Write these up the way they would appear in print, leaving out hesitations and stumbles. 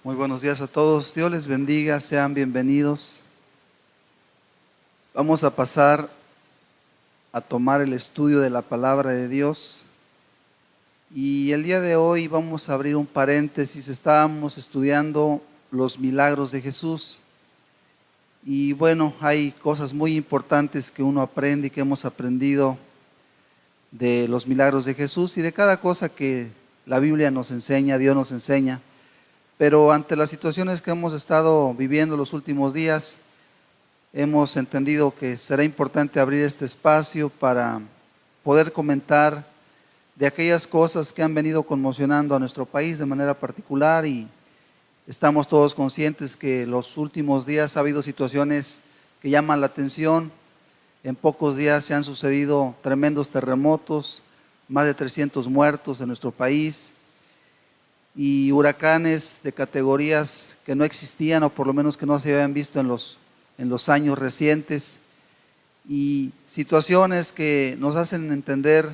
Muy buenos días a todos. Dios les bendiga, sean bienvenidos. Vamos a pasar a tomar el estudio de la palabra de Dios. Y el día de hoy vamos a abrir un paréntesis. Estábamos estudiando los milagros de Jesús. Y bueno, hay cosas muy importantes que uno aprende y que hemos aprendido de los milagros de Jesús y de cada cosa que la Biblia nos enseña, Dios nos enseña. Pero ante las situaciones que hemos estado viviendo los últimos días, hemos entendido que será importante abrir este espacio para poder comentar de aquellas cosas que han venido conmocionando a nuestro país de manera particular, y estamos todos conscientes que los últimos días ha habido situaciones que llaman la atención. En pocos días se han sucedido tremendos terremotos, más de 300 muertos en nuestro país, y huracanes de categorías que no existían, o por lo menos que no se habían visto en los años recientes, y situaciones que nos hacen entender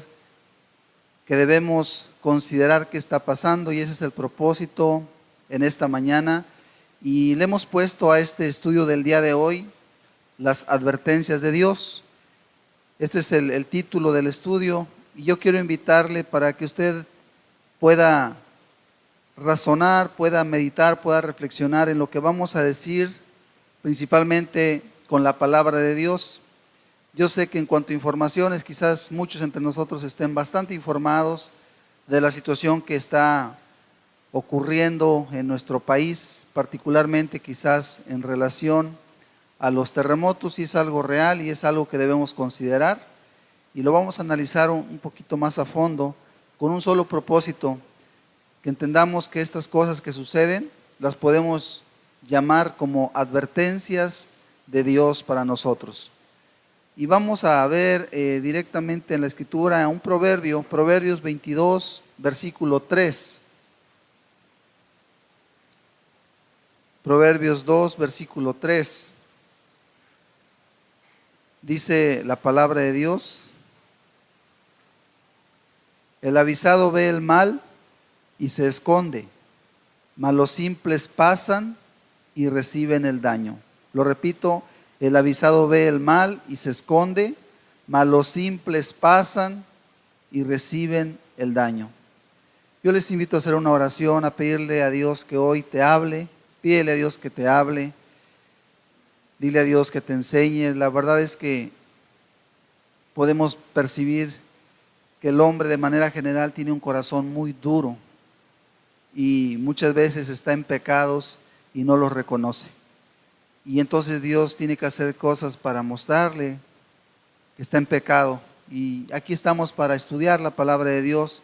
que debemos considerar qué está pasando, y ese es el propósito en esta mañana. Y le hemos puesto a este estudio del día de hoy las advertencias de Dios. Este es el título del estudio, y yo quiero invitarle para que usted pueda razonar, pueda meditar, pueda reflexionar en lo que vamos a decir, principalmente con la palabra de Dios. Yo sé que en cuanto a informaciones, quizás muchos entre nosotros estén bastante informados de la situación que está ocurriendo en nuestro país, particularmente quizás en relación a los terremotos, y es algo real y es algo que debemos considerar, y lo vamos a analizar un poquito más a fondo con un solo propósito: que entendamos que estas cosas que suceden las podemos llamar como advertencias de Dios para nosotros. Y vamos a ver directamente en la Escritura un proverbio, Proverbios 22, versículo 3. Proverbios 2, versículo 3. Dice la palabra de Dios: el avisado ve el mal y se esconde, mas los simples pasan y reciben el daño. Lo repito: el avisado ve el mal y se esconde, mas los simples pasan y reciben el daño. Yo les invito a hacer una oración, a pedirle a Dios que hoy te hable. Pídele a Dios que te hable, dile a Dios que te enseñe. La verdad es que podemos percibir que el hombre de manera general tiene un corazón muy duro, y muchas veces está en pecados y no los reconoce. Y entonces Dios tiene que hacer cosas para mostrarle que está en pecado. Y aquí estamos para estudiar la palabra de Dios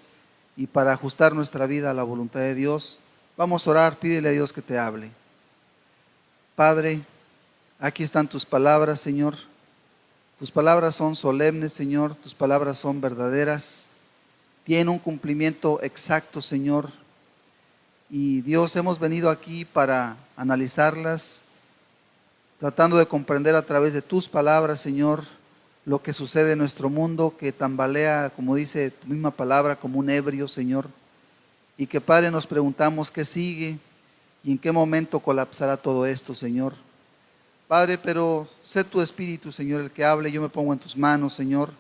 y para ajustar nuestra vida a la voluntad de Dios. Vamos a orar, pídele a Dios que te hable. Padre, aquí están tus palabras, Señor. Tus palabras son solemnes, Señor. Tus palabras son verdaderas. Tienen un cumplimiento exacto, Señor. Y Dios, hemos venido aquí para analizarlas, tratando de comprender a través de tus palabras, Señor, lo que sucede en nuestro mundo, que tambalea, como dice tu misma palabra, como un ebrio, Señor. Y que, Padre, nos preguntamos qué sigue y en qué momento colapsará todo esto, Señor. Padre, pero sé tu Espíritu, Señor, el que hable. Yo me pongo en tus manos, Señor,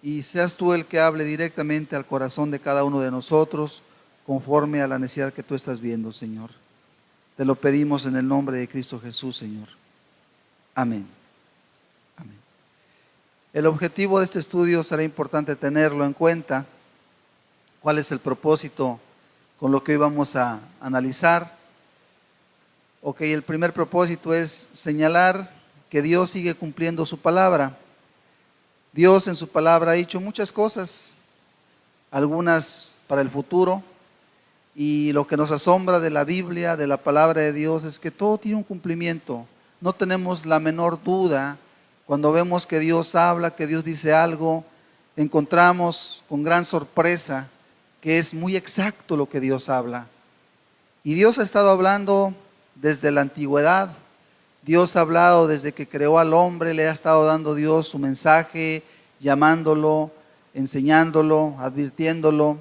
y seas tú el que hable directamente al corazón de cada uno de nosotros, conforme a la necesidad que tú estás viendo, Señor. Te lo pedimos en el nombre de Cristo Jesús, Señor. Amén. Amén. El objetivo de este estudio será importante tenerlo en cuenta. ¿Cuál es el propósito con lo que hoy vamos a analizar? Ok, el primer propósito es señalar que Dios sigue cumpliendo su palabra. Dios en su palabra ha dicho muchas cosas, algunas para el futuro, y lo que nos asombra de la Biblia, de la palabra de Dios, es que todo tiene un cumplimiento. No tenemos la menor duda cuando vemos que Dios habla, que Dios dice algo. Encontramos con gran sorpresa que es muy exacto lo que Dios habla. Y Dios ha estado hablando desde la antigüedad. Dios ha hablado desde que creó al hombre, le ha estado dando Dios su mensaje, llamándolo, enseñándolo, advirtiéndolo.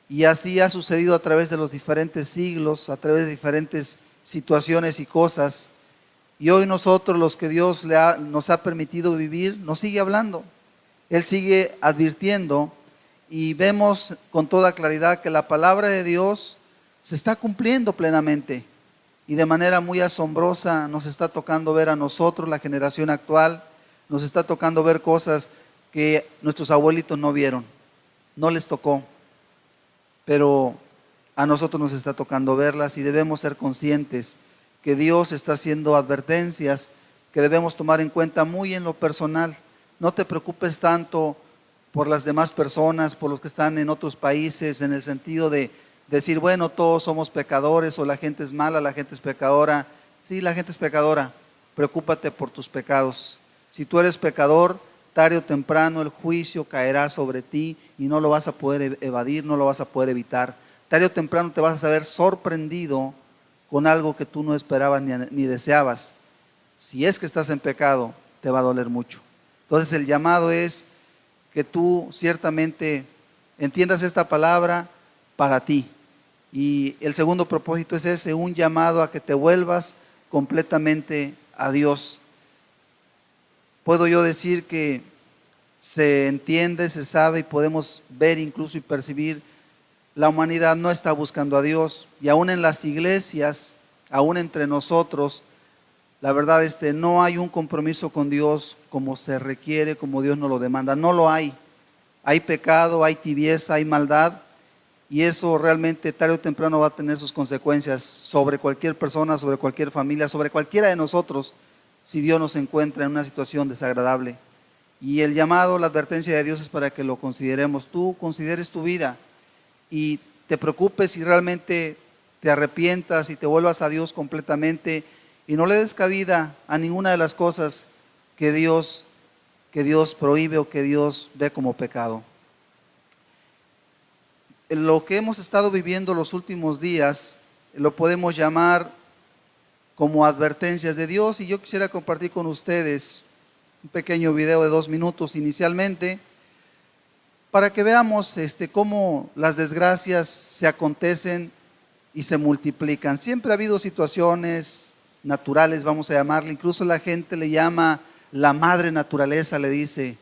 Y así ha sucedido a través de los diferentes siglos, a través de diferentes situaciones y cosas. Y hoy nosotros, los que Dios nos ha permitido vivir, nos sigue hablando. Él sigue advirtiendo y vemos con toda claridad que la palabra de Dios se está cumpliendo plenamente. Y de manera muy asombrosa nos está tocando ver a nosotros, la generación actual, nos está tocando ver cosas que nuestros abuelitos no vieron, no les tocó. Pero a nosotros nos está tocando verlas y debemos ser conscientes que Dios está haciendo advertencias que debemos tomar en cuenta muy en lo personal. No te preocupes tanto por las demás personas, por los que están en otros países, en el sentido de decir, bueno, todos somos pecadores, o la gente es mala, la gente es pecadora. Sí, la gente es pecadora. Preocúpate por tus pecados. Si tú eres pecador, tarde o temprano el juicio caerá sobre ti y no lo vas a poder evadir, no lo vas a poder evitar. Tarde o temprano te vas a ver sorprendido con algo que tú no esperabas ni deseabas. Si es que estás en pecado, te va a doler mucho. Entonces el llamado es que tú ciertamente entiendas esta palabra para ti. Y el segundo propósito es ese, un llamado a que te vuelvas completamente a Dios. Puedo yo decir que se entiende, se sabe y podemos ver incluso y percibir, la humanidad no está buscando a Dios, y aún en las iglesias, aún entre nosotros, la verdad no hay un compromiso con Dios como se requiere, como Dios nos lo demanda. No lo hay. Hay pecado, hay tibieza, hay maldad, y eso realmente tarde o temprano va a tener sus consecuencias sobre cualquier persona, sobre cualquier familia, sobre cualquiera de nosotros, si Dios nos encuentra en una situación desagradable. Y el llamado, la advertencia de Dios es para que lo consideremos. Tú consideres tu vida y te preocupes y realmente te arrepientas y te vuelvas a Dios completamente y no le des cabida a ninguna de las cosas que Dios prohíbe o que Dios ve como pecado. Lo que hemos estado viviendo los últimos días lo podemos llamar como advertencias de Dios, y yo quisiera compartir con ustedes un pequeño video de 2 minutos inicialmente para que veamos cómo las desgracias se acontecen y se multiplican. Siempre ha habido situaciones naturales, vamos a llamarle, incluso la gente le llama la madre naturaleza, le dice,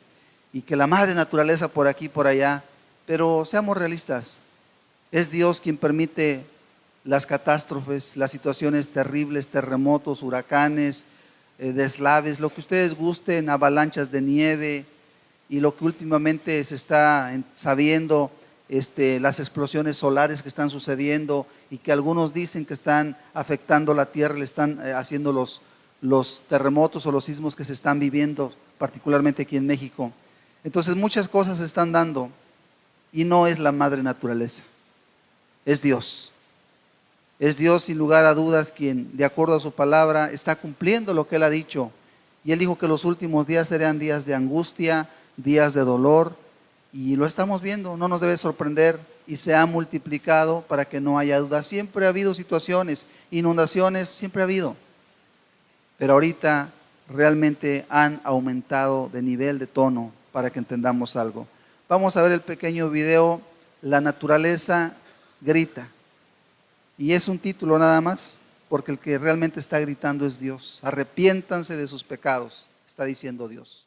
y que la madre naturaleza por aquí, por allá, pero seamos realistas, es Dios quien permite las catástrofes, las situaciones terribles, terremotos, huracanes, deslaves, lo que ustedes gusten, avalanchas de nieve, y lo que últimamente se está sabiendo, las explosiones solares que están sucediendo y que algunos dicen que están afectando la tierra, le están haciendo los terremotos o los sismos que se están viviendo, particularmente aquí en México. Entonces muchas cosas se están dando y no es la madre naturaleza, es Dios. Es Dios sin lugar a dudas quien, de acuerdo a su palabra, está cumpliendo lo que Él ha dicho. Y Él dijo que los últimos días serían días de angustia, días de dolor, y lo estamos viendo, no nos debe sorprender, y se ha multiplicado para que no haya duda. Siempre ha habido situaciones, inundaciones, siempre ha habido, pero ahorita realmente han aumentado de nivel, de tono, para que entendamos algo. Vamos a ver el pequeño video, La naturaleza grita, y es un título nada más, porque el que realmente está gritando es Dios. Arrepiéntanse de sus pecados, está diciendo Dios.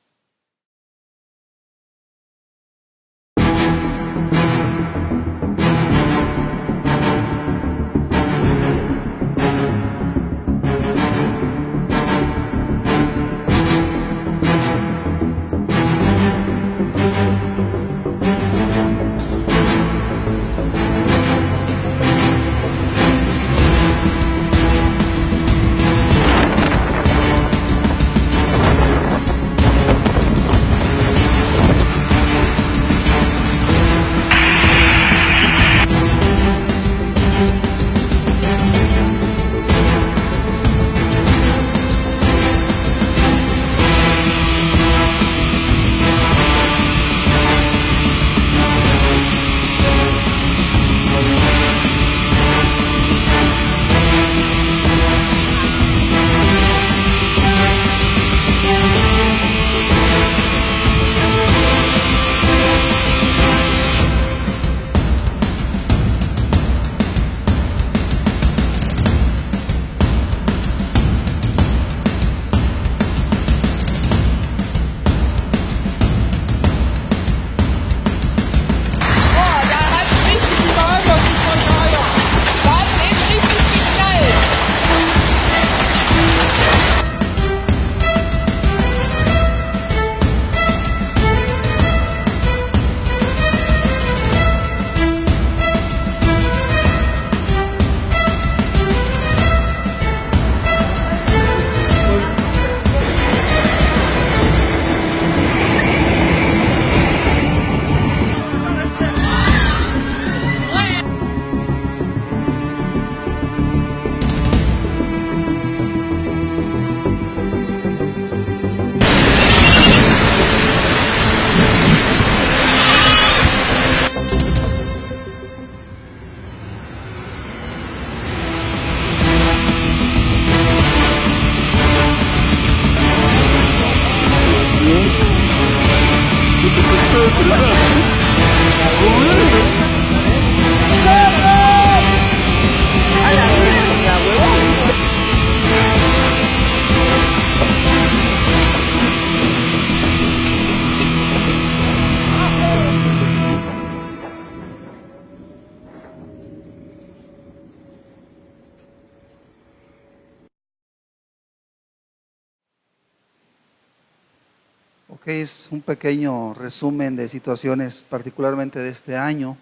Ok, es un pequeño resumen de situaciones particularmente de este año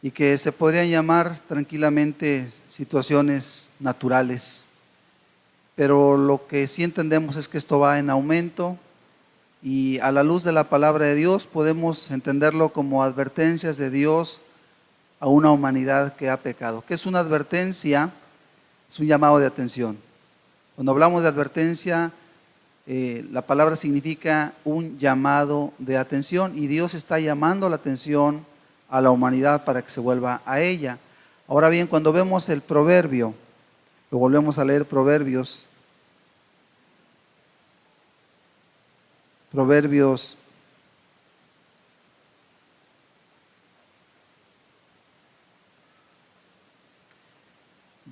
y que se podrían llamar tranquilamente situaciones naturales, pero lo que sí entendemos es que esto va en aumento y a la luz de la palabra de Dios podemos entenderlo como advertencias de Dios a una humanidad que ha pecado. ¿Qué es una advertencia? Es un llamado de atención. Cuando hablamos de advertencia, la palabra significa un llamado de atención y Dios está llamando la atención a la humanidad para que se vuelva a ella. Ahora bien, cuando vemos el proverbio, lo volvemos a leer, Proverbios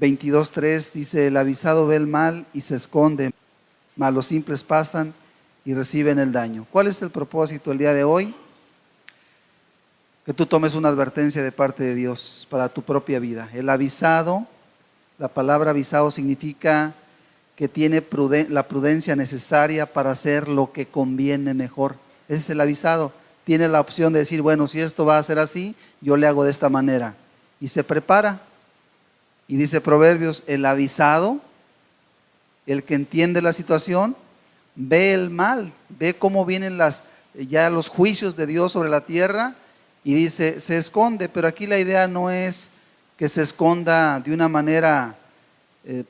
22:3 dice: el avisado ve el mal y se esconde, mas los simples pasan y reciben el daño. ¿Cuál es el propósito el día de hoy? Que tú tomes una advertencia de parte de Dios para tu propia vida. El avisado, la palabra avisado significa que tiene la prudencia necesaria para hacer lo que conviene mejor. Ese es el avisado. Tiene la opción de decir, bueno, si esto va a ser así, yo le hago de esta manera. Y se prepara. Y dice Proverbios, el avisado, el que entiende la situación, ve el mal, ve cómo vienen ya los juicios de Dios sobre la tierra y dice, se esconde. Pero aquí la idea no es que se esconda de una manera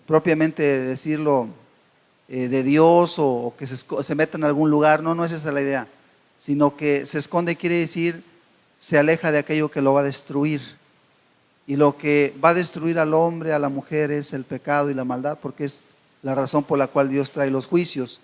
propiamente decirlo de Dios o que se meta en algún lugar. No, no es esa la idea, sino que se esconde quiere decir se aleja de aquello que lo va a destruir. Y lo que va a destruir al hombre, a la mujer, es el pecado y la maldad, porque es la razón por la cual Dios trae los juicios.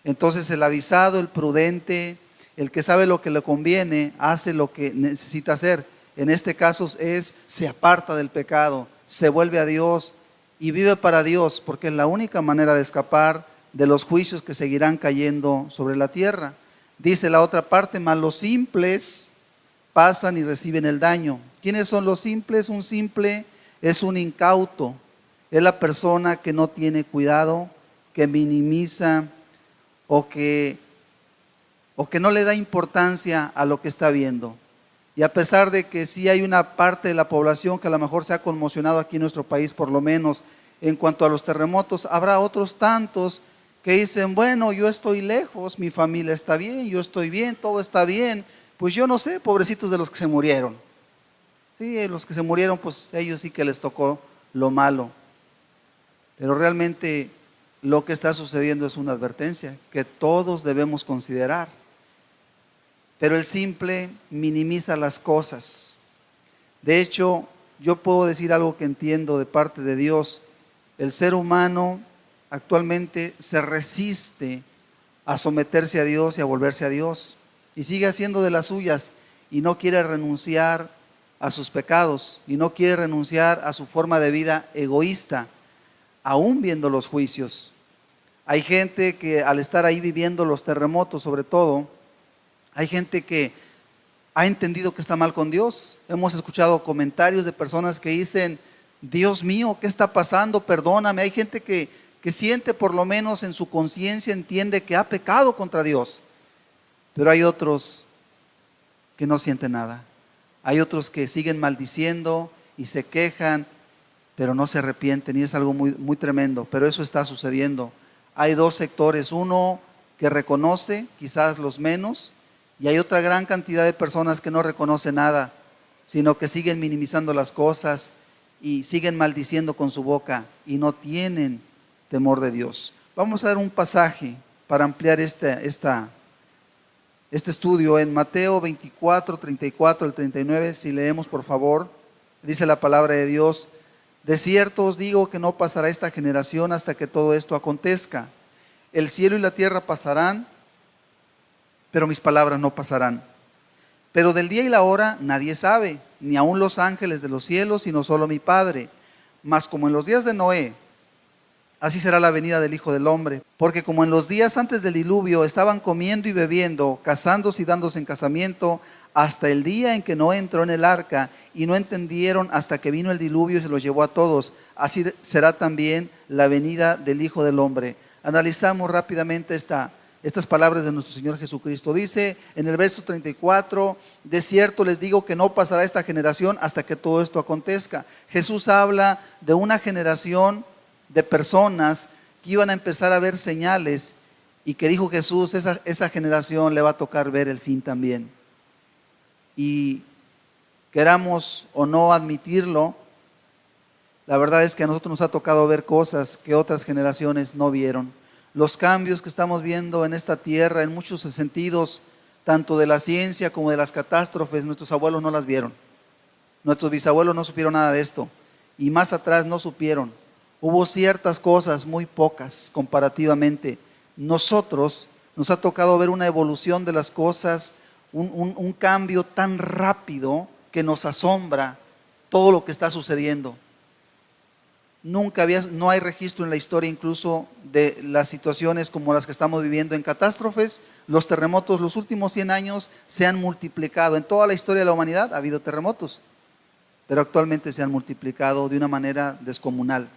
Entonces el avisado, el prudente, el que sabe lo que le conviene, hace lo que necesita hacer. En este caso se aparta del pecado, se vuelve a Dios y vive para Dios, porque es la única manera de escapar de los juicios que seguirán cayendo sobre la tierra. Dice la otra parte, mas los simples pasan y reciben el daño. ¿Quiénes son los simples? Un simple es un incauto, es la persona que no tiene cuidado, que minimiza o que no le da importancia a lo que está viendo. Y a pesar de que sí hay una parte de la población que a lo mejor se ha conmocionado aquí en nuestro país, por lo menos en cuanto a los terremotos, habrá otros tantos que dicen, bueno, yo estoy lejos, mi familia está bien, yo estoy bien, todo está bien. Pues yo no sé, pobrecitos de los que se murieron. Sí, los que se murieron, pues ellos sí que les tocó lo malo. Pero realmente lo que está sucediendo es una advertencia que todos debemos considerar. Pero el simple minimiza las cosas. De hecho, yo puedo decir algo que entiendo de parte de Dios. El ser humano actualmente se resiste a someterse a Dios y a volverse a Dios. Y sigue haciendo de las suyas y no quiere renunciar a sus pecados y no quiere renunciar a su forma de vida egoísta, aún viendo los juicios. Hay gente que al estar ahí viviendo los terremotos, sobre todo, hay gente que ha entendido que está mal con Dios. Hemos escuchado comentarios de personas que dicen, Dios mío, ¿qué está pasando? Perdóname. Hay gente que siente, por lo menos en su conciencia, entiende que ha pecado contra Dios. Pero hay otros que no sienten nada. Hay otros que siguen maldiciendo y se quejan, pero no se arrepienten, y es algo muy, muy tremendo. Pero eso está sucediendo. Hay dos sectores, uno que reconoce, quizás los menos, y hay otra gran cantidad de personas que no reconocen nada, sino que siguen minimizando las cosas y siguen maldiciendo con su boca y no tienen temor de Dios. Vamos a ver un pasaje para ampliar este estudio en Mateo 24, 34 al 39. Si leemos, por favor, dice la palabra de Dios: de cierto os digo que no pasará esta generación hasta que todo esto acontezca. El cielo y la tierra pasarán, pero mis palabras no pasarán. Pero del día y la hora nadie sabe, ni aun los ángeles de los cielos, sino solo mi Padre. Mas como en los días de Noé, así será la venida del Hijo del Hombre. Porque como en los días antes del diluvio estaban comiendo y bebiendo, casándose y dándose en casamiento, hasta el día en que Noé entró en el arca, y no entendieron hasta que vino el diluvio y se los llevó a todos, así será también la venida del Hijo del Hombre. Analizamos rápidamente esta estas palabras de nuestro Señor Jesucristo. Dice en el verso 34, de cierto les digo que no pasará esta generación hasta que todo esto acontezca. Jesús habla de una generación de personas que iban a empezar a ver señales y que dijo Jesús, esa generación le va a tocar ver el fin también. Y queramos o no admitirlo, la verdad es que a nosotros nos ha tocado ver cosas que otras generaciones no vieron. Los cambios que estamos viendo en esta tierra, en muchos sentidos, tanto de la ciencia como de las catástrofes, nuestros abuelos no las vieron. Nuestros bisabuelos no supieron nada de esto. Y más atrás no supieron. Hubo ciertas cosas, muy pocas comparativamente. Nosotros nos ha tocado ver una evolución de las cosas, un cambio tan rápido que nos asombra todo lo que está sucediendo. No hay registro en la historia incluso de las situaciones como las que estamos viviendo en catástrofes. Los terremotos, los últimos 100 años se han multiplicado. En toda la historia de la humanidad ha habido terremotos, pero actualmente se han multiplicado de una manera descomunal.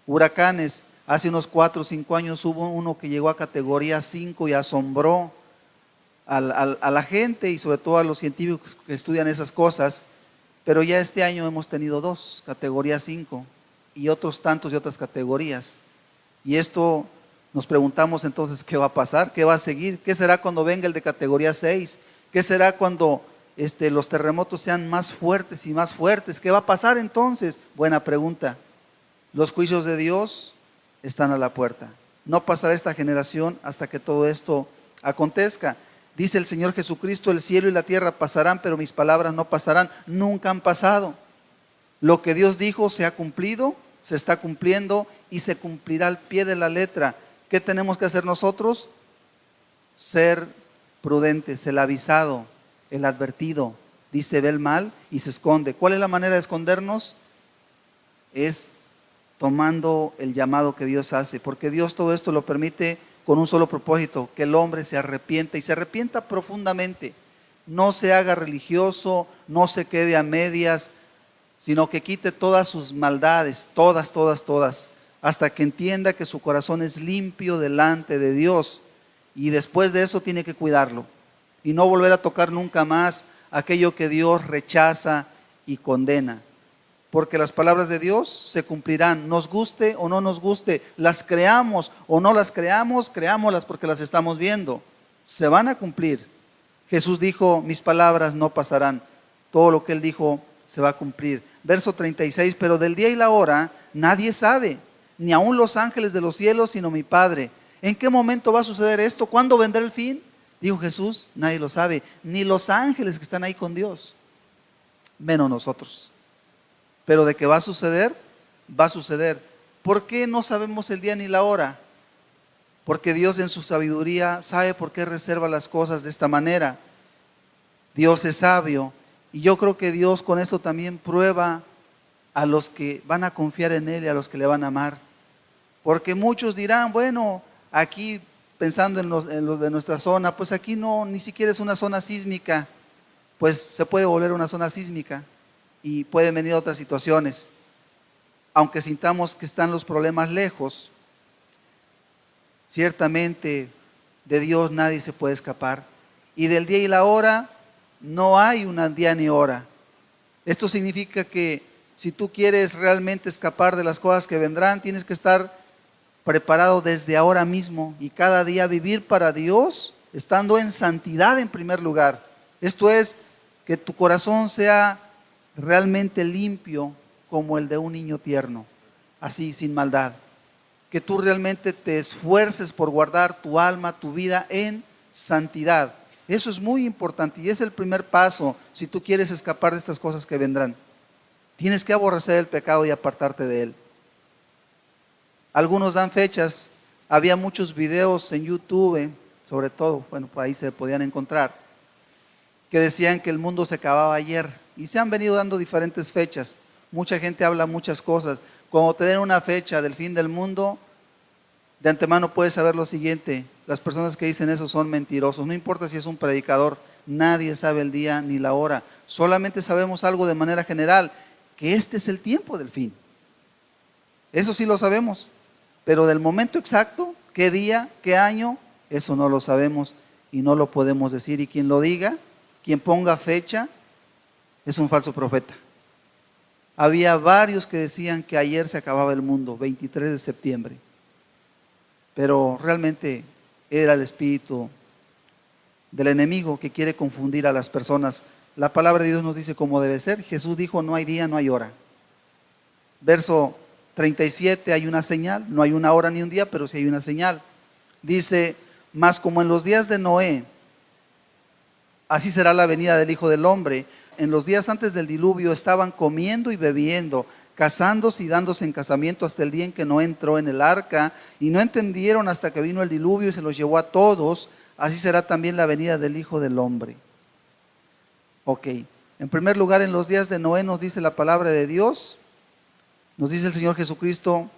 Huracanes, hace unos 4 o 5 años hubo uno que llegó a categoría 5 y asombró a la gente y sobre todo a los científicos que estudian esas cosas, pero ya este año hemos tenido 2, categoría 5. Y otros tantos de otras categorías. Y esto nos preguntamos entonces, ¿qué va a pasar? ¿Qué va a seguir? ¿Qué será cuando venga el de categoría 6? ¿Qué será cuando los terremotos sean más fuertes y más fuertes? ¿Qué va a pasar entonces? Buena pregunta. Los juicios de Dios están a la puerta. No pasará esta generación hasta que todo esto acontezca. Dice el Señor Jesucristo, el cielo y la tierra pasarán, pero mis palabras no pasarán. Nunca han pasado. Lo que Dios dijo se ha cumplido, se está cumpliendo y se cumplirá al pie de la letra. ¿Qué tenemos que hacer nosotros? Ser prudentes, el avisado, el advertido. Dice, ve el mal y se esconde. ¿Cuál es la manera de escondernos? Es tomando el llamado que Dios hace, porque Dios todo esto lo permite con un solo propósito, que el hombre se arrepienta y se arrepienta profundamente. No se haga religioso, no se quede a medias, sino que quite todas sus maldades, todas, hasta que entienda que su corazón es limpio delante de Dios. Y después de eso tiene que cuidarlo y no volver a tocar nunca más aquello que Dios rechaza y condena. Porque las palabras de Dios se cumplirán, nos guste o no nos guste, las creamos o no las creamos, creámoslas porque las estamos viendo. Se van a cumplir. Jesús dijo, mis palabras no pasarán. Todo lo que Él dijo se va a cumplir. Verso 36, pero del día y la hora nadie sabe, ni aun los ángeles de los cielos, sino mi Padre. ¿En qué momento va a suceder esto? ¿Cuándo vendrá el fin? Dijo Jesús, nadie lo sabe, ni los ángeles que están ahí con Dios, menos nosotros. Pero de que va a suceder, va a suceder. ¿Por qué no sabemos el día ni la hora? Porque Dios en su sabiduría sabe por qué reserva las cosas de esta manera. Dios es sabio. Y yo creo que Dios con esto también prueba a los que van a confiar en Él y a los que le van a amar. Porque muchos dirán, bueno, aquí pensando en los de nuestra zona, pues aquí no, ni siquiera es una zona sísmica. Pues se puede volver una zona sísmica y pueden venir otras situaciones. Aunque sintamos que están los problemas lejos, ciertamente de Dios nadie se puede escapar. Y del día y la hora, no hay un día ni hora. Esto significa que si tú quieres realmente escapar de las cosas que vendrán, tienes que estar preparado desde ahora mismo y cada día vivir para Dios, estando en santidad en primer lugar. Esto es, que tu corazón sea realmente limpio como el de un niño tierno, así, sin maldad. Que tú realmente te esfuerces por guardar tu alma, tu vida en santidad. Eso es muy importante y es el primer paso si tú quieres escapar de estas cosas que vendrán. Tienes que aborrecer el pecado y apartarte de él. Algunos dan fechas. Había muchos videos en YouTube, sobre todo, bueno, por ahí se podían encontrar, que decían que el mundo se acababa ayer. Y se han venido dando diferentes fechas. Mucha gente habla muchas cosas. Cuando te den una fecha del fin del mundo, de antemano puedes saber lo siguiente: las personas que dicen eso son mentirosos. No importa si es un predicador, nadie sabe el día ni la hora. Solamente sabemos algo de manera general, que este es el tiempo del fin. Eso sí lo sabemos, pero del momento exacto, qué día, qué año, Eso no lo sabemos y no lo podemos decir. Y quien lo diga, quien ponga fecha, es un falso profeta. Había varios que decían que ayer se acababa el mundo, 23 de septiembre. Pero realmente era el espíritu del enemigo que quiere confundir a las personas. La palabra de Dios nos dice cómo debe ser. Jesús dijo, no hay día, no hay hora. Verso 37, hay una señal, no hay una hora ni un día, pero sí hay una señal. Dice, mas como en los días de Noé, así será la venida del Hijo del Hombre. En los días antes del diluvio estaban comiendo y bebiendo, casándose y dándose en casamiento hasta el día en que Noé entró en el arca, y no entendieron hasta que vino el diluvio y se los llevó a todos. Así será también la venida del Hijo del Hombre. Ok, en primer lugar, en los días de Noé nos dice la palabra de Dios, nos dice el Señor Jesucristo,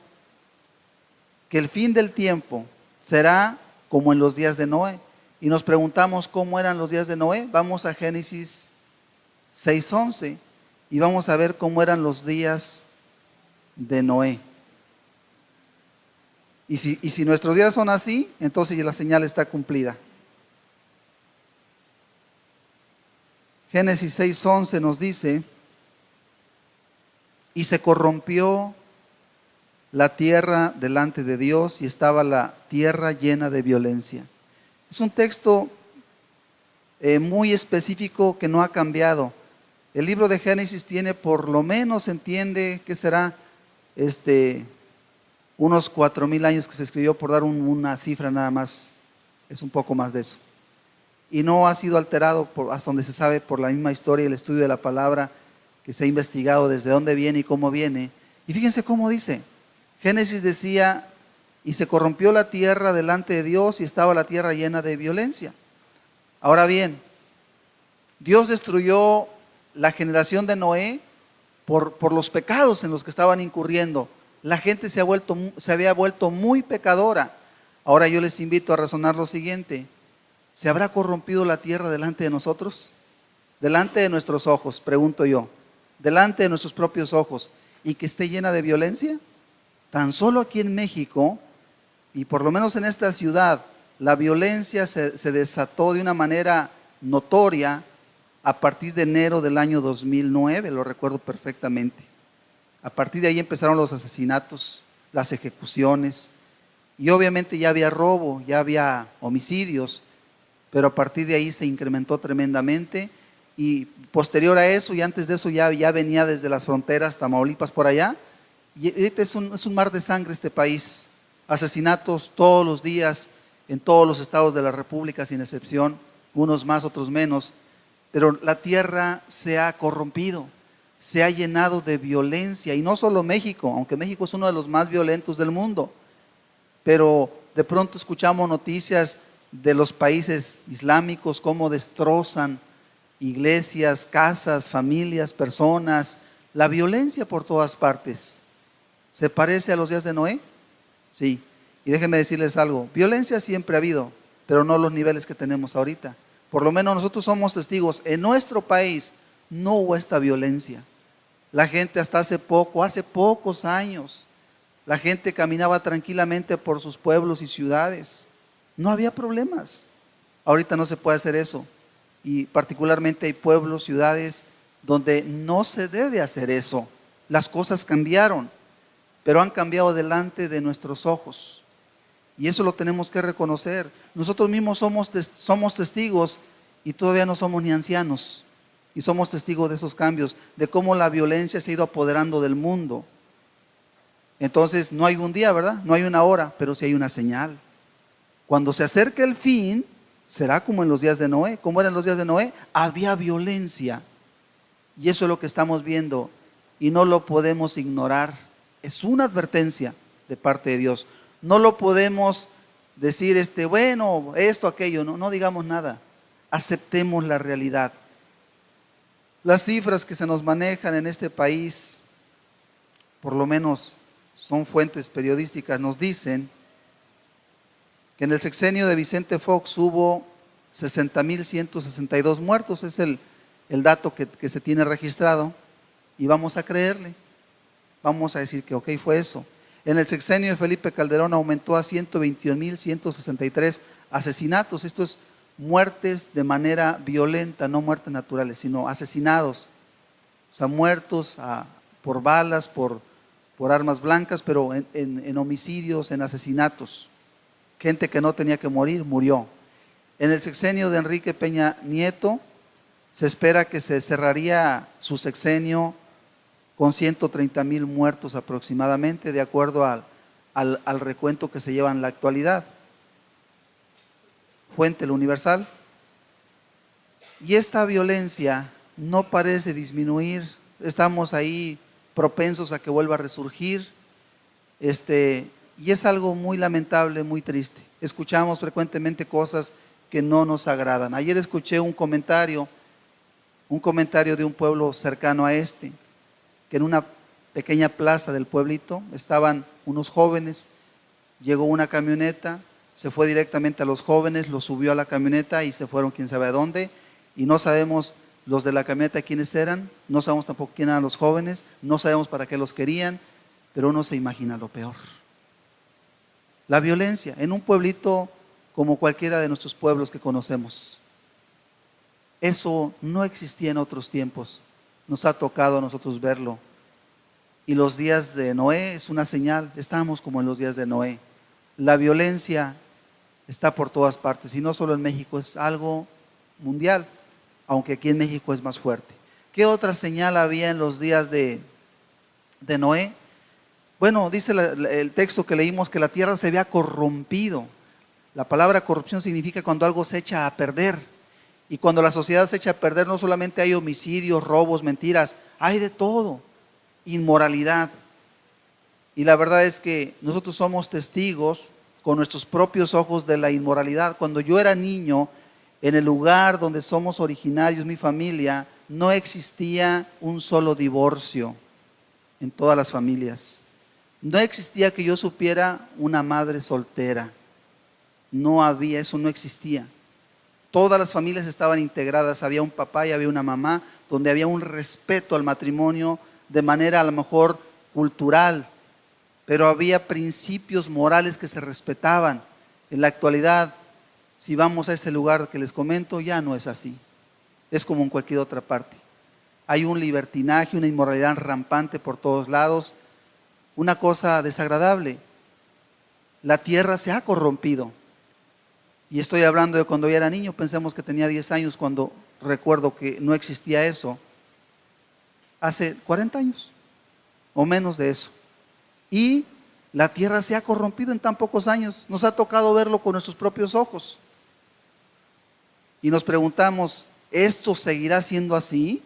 que el fin del tiempo será como en los días de Noé. Y nos preguntamos cómo eran los días de Noé. Vamos a Génesis 6:11 y vamos a ver cómo eran los días de Noé. Y si nuestros días son así, entonces la señal está cumplida. Génesis 6:11 nos dice, y se corrompió la tierra delante de Dios y estaba la tierra llena de violencia. Es un texto muy específico que no ha cambiado. El libro de Génesis tiene, por lo menos, se entiende que será unos 4,000 años que se escribió, por dar una cifra nada más, es un poco más de eso. Y no ha sido alterado, hasta donde se sabe, por la misma historia y el estudio de la palabra, que se ha investigado desde dónde viene y cómo viene. Y fíjense cómo dice. Génesis decía, y se corrompió la tierra delante de Dios y estaba la tierra llena de violencia. Ahora bien, Dios destruyó la generación de Noé por los pecados en los que estaban incurriendo. La gente se había vuelto muy pecadora. Ahora yo les invito a razonar lo siguiente. ¿Se habrá corrompido la tierra delante de nosotros? Delante de nuestros ojos, pregunto yo. Delante de nuestros propios ojos. ¿Y que esté llena de violencia? Tan solo aquí en México, y por lo menos en esta ciudad, la violencia se desató de una manera notoria a partir de enero del año 2009, lo recuerdo perfectamente. A partir de ahí empezaron los asesinatos, las ejecuciones, y obviamente ya había robo, ya había homicidios, pero a partir de ahí se incrementó tremendamente. Y posterior a eso, y antes de eso, ya venía desde las fronteras, Tamaulipas por allá, y es un mar de sangre este país. Asesinatos todos los días en todos los estados de la República, sin excepción, unos más, otros menos. Pero la tierra se ha corrompido, se ha llenado de violencia, y no solo México, aunque México es uno de los más violentos del mundo, pero de pronto escuchamos noticias de los países islámicos, cómo destrozan iglesias, casas, familias, personas, la violencia por todas partes. ¿Se parece a los días de Noé? Sí. Y déjenme decirles algo, violencia siempre ha habido, pero no los niveles que tenemos ahorita. Por lo menos nosotros somos testigos, en nuestro país no hubo esta violencia. La gente hasta hace pocos años, la gente caminaba tranquilamente por sus pueblos y ciudades. No había problemas. Ahorita no se puede hacer eso. Y particularmente hay pueblos, ciudades donde no se debe hacer eso. Las cosas cambiaron, pero han cambiado delante de nuestros ojos. Y eso lo tenemos que reconocer. Nosotros mismos somos testigos y todavía no somos ni ancianos. Y somos testigos de esos cambios, de cómo la violencia se ha ido apoderando del mundo. Entonces no hay un día, ¿verdad? No hay una hora, pero sí hay una señal. Cuando se acerque el fin, será como en los días de Noé. ¿Cómo eran los días de Noé? Había violencia. Y eso es lo que estamos viendo y no lo podemos ignorar. Es una advertencia de parte de Dios. No lo podemos decir, bueno, esto, aquello. No digamos nada. Aceptemos la realidad. Las cifras que se nos manejan en este país, por lo menos son fuentes periodísticas, nos dicen que en el sexenio de Vicente Fox hubo 60,162 muertos. Es el dato que se tiene registrado, y vamos a creerle. Vamos a decir que fue eso. En el sexenio de Felipe Calderón aumentó a 121,163 asesinatos. Esto es muertes de manera violenta, no muertes naturales, sino asesinados. O sea, muertos por balas, por armas blancas, pero en homicidios, en asesinatos. Gente que no tenía que morir, murió. En el sexenio de Enrique Peña Nieto, se espera que se cerraría su sexenio con 130,000 muertos aproximadamente, de acuerdo al recuento que se lleva en la actualidad. Fuente, el Universal. Y esta violencia no parece disminuir, estamos ahí propensos a que vuelva a resurgir, y es algo muy lamentable, muy triste. Escuchamos frecuentemente cosas que no nos agradan. Ayer escuché un comentario de un pueblo cercano a que en una pequeña plaza del pueblito estaban unos jóvenes, llegó una camioneta, se fue directamente a los jóvenes, los subió a la camioneta y se fueron quién sabe a dónde, y no sabemos los de la camioneta quiénes eran, no sabemos tampoco quién eran los jóvenes, no sabemos para qué los querían, pero uno se imagina lo peor. La violencia en un pueblito como cualquiera de nuestros pueblos que conocemos. Eso no existía en otros tiempos, nos ha tocado a nosotros verlo. Y los días de Noé es una señal, estamos como en los días de Noé. La violencia está por todas partes y no solo en México, es algo mundial, aunque aquí en México es más fuerte. ¿Qué otra señal había en los días de Noé? Bueno, dice el texto que leímos que la tierra se había corrompido. La palabra corrupción significa cuando algo se echa a perder. Y cuando la sociedad se echa a perder, no solamente hay homicidios, robos, mentiras, hay de todo, inmoralidad. Y la verdad es que nosotros somos testigos con nuestros propios ojos de la inmoralidad. Cuando yo era niño, en el lugar donde somos originarios, mi familia, no existía un solo divorcio en todas las familias. No existía que yo supiera una madre soltera. No había, eso no existía. Todas las familias estaban integradas, había un papá y había una mamá, donde había un respeto al matrimonio de manera a lo mejor cultural, pero había principios morales que se respetaban. En la actualidad, si vamos a ese lugar que les comento, ya no es así. Es como en cualquier otra parte. Hay un libertinaje, una inmoralidad rampante por todos lados, una cosa desagradable. La tierra se ha corrompido. Y estoy hablando de cuando yo era niño, pensemos que tenía 10 años cuando recuerdo que no existía eso. Hace 40 años o menos de eso. Y la tierra se ha corrompido en tan pocos años. Nos ha tocado verlo con nuestros propios ojos. Y nos preguntamos, ¿esto seguirá siendo así?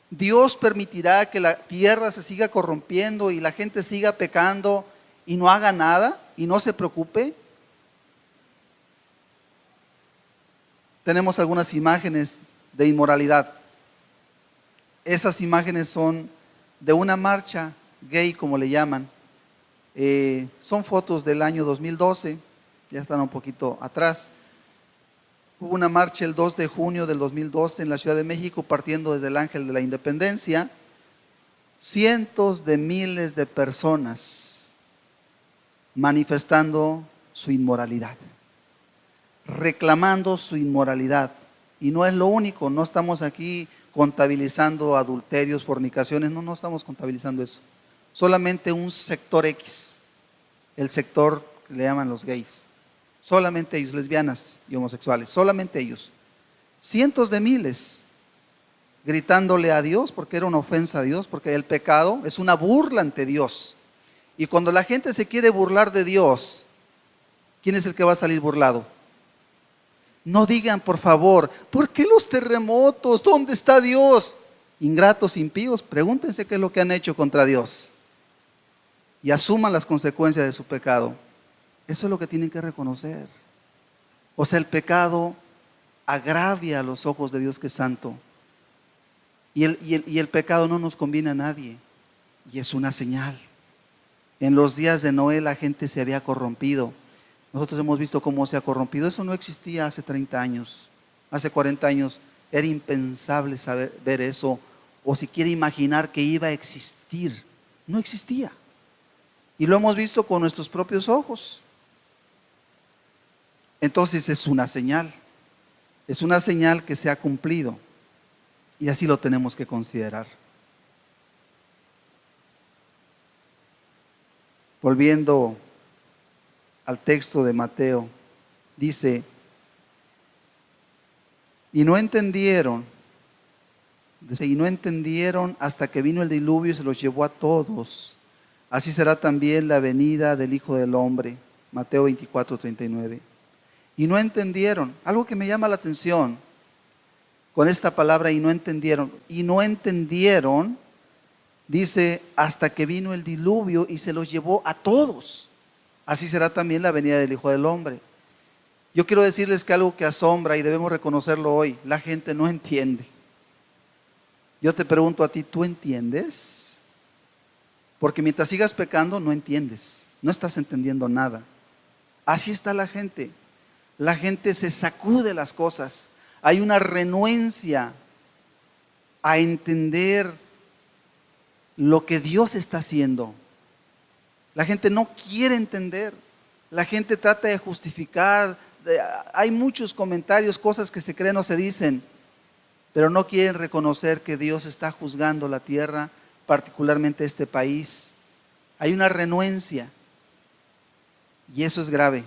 ¿Dios permitirá que la tierra se siga corrompiendo y la gente siga pecando y no haga nada y no se preocupe? Tenemos algunas imágenes de inmoralidad. Esas imágenes son de una marcha gay, como le llaman. Son fotos del año 2012, ya están un poquito atrás. Hubo una marcha el 2 de junio del 2012 en la Ciudad de México, partiendo desde el Ángel de la Independencia. Cientos de miles de personas manifestando su inmoralidad, reclamando su inmoralidad. Y no es lo único, no estamos aquí contabilizando adulterios, fornicaciones, no estamos contabilizando eso. Solamente un sector X, el sector que le llaman los gays. Solamente ellos, lesbianas y homosexuales, solamente ellos. Cientos de miles gritándole a Dios, porque era una ofensa a Dios, porque el pecado es una burla ante Dios. Y cuando la gente se quiere burlar de Dios, ¿quién es el que va a salir burlado? No digan, por favor, ¿por qué los terremotos? ¿Dónde está Dios? Ingratos, impíos, pregúntense qué es lo que han hecho contra Dios y asuman las consecuencias de su pecado. Eso es lo que tienen que reconocer. O sea, el pecado agravia a los ojos de Dios que es santo. Y el pecado no nos conviene a nadie. Y es una señal. En los días de Noé la gente se había corrompido. Nosotros hemos visto cómo se ha corrompido. Eso no existía hace 30 años. Hace 40 años era impensable ver eso. O siquiera imaginar que iba a existir. No existía. Y lo hemos visto con nuestros propios ojos. entonces es una señal que se ha cumplido y así lo tenemos que considerar. Volviendo al texto de Mateo, dice, y no entendieron hasta que vino el diluvio y se los llevó a todos. Así será también la venida del Hijo del Hombre. Mateo 24:39. Y no entendieron. Algo que me llama la atención con esta palabra, y no entendieron. Y no entendieron, dice, hasta que vino el diluvio y se los llevó a todos. Así será también la venida del Hijo del Hombre. Yo quiero decirles que algo que asombra y debemos reconocerlo hoy, la gente no entiende. Yo te pregunto a ti, ¿tú entiendes? Porque mientras sigas pecando no entiendes, no estás entendiendo nada. Así está la gente. La gente se sacude las cosas. Hay una renuencia a entender lo que Dios está haciendo. La gente no quiere entender. La gente trata de justificar. Hay muchos comentarios, cosas que se creen o se dicen, pero no quieren reconocer que Dios está juzgando la tierra, particularmente este país. Hay una renuencia y eso es grave,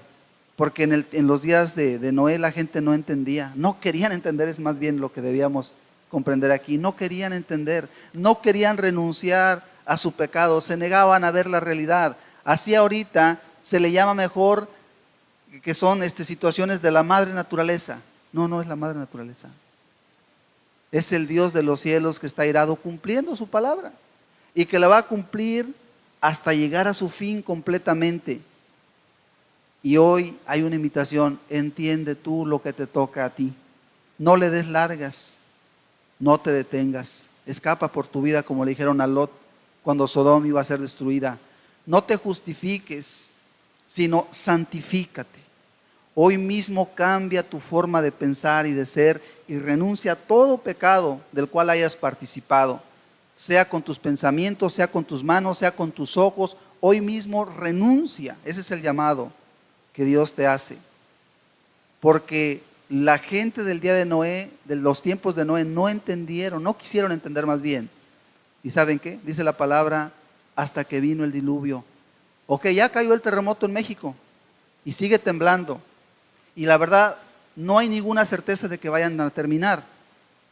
porque en los días de Noé la gente no entendía, no querían entender, es más bien lo que debíamos comprender aquí. No querían entender, no querían renunciar a su pecado, se negaban a ver la realidad. Así ahorita se le llama mejor que son situaciones de la madre naturaleza. No, no es la madre naturaleza. Es el Dios de los cielos que está airado cumpliendo su palabra y que la va a cumplir hasta llegar a su fin completamente. Y hoy hay una invitación: entiende tú lo que te toca a ti. No le des largas, no te detengas, escapa por tu vida, como le dijeron a Lot cuando Sodoma iba a ser destruida. No te justifiques, sino santifícate. Hoy mismo cambia tu forma de pensar y de ser y renuncia a todo pecado del cual hayas participado, sea con tus pensamientos, sea con tus manos, sea con tus ojos. Hoy mismo renuncia. Ese es el llamado que Dios te hace. Porque la gente del día de Noé, de los tiempos de Noé, no entendieron, no quisieron entender más bien. ¿Y saben qué? Dice la palabra, hasta que vino el diluvio. Ok, ya cayó el terremoto en México y sigue temblando. Y la verdad, no hay ninguna certeza de que vayan a terminar.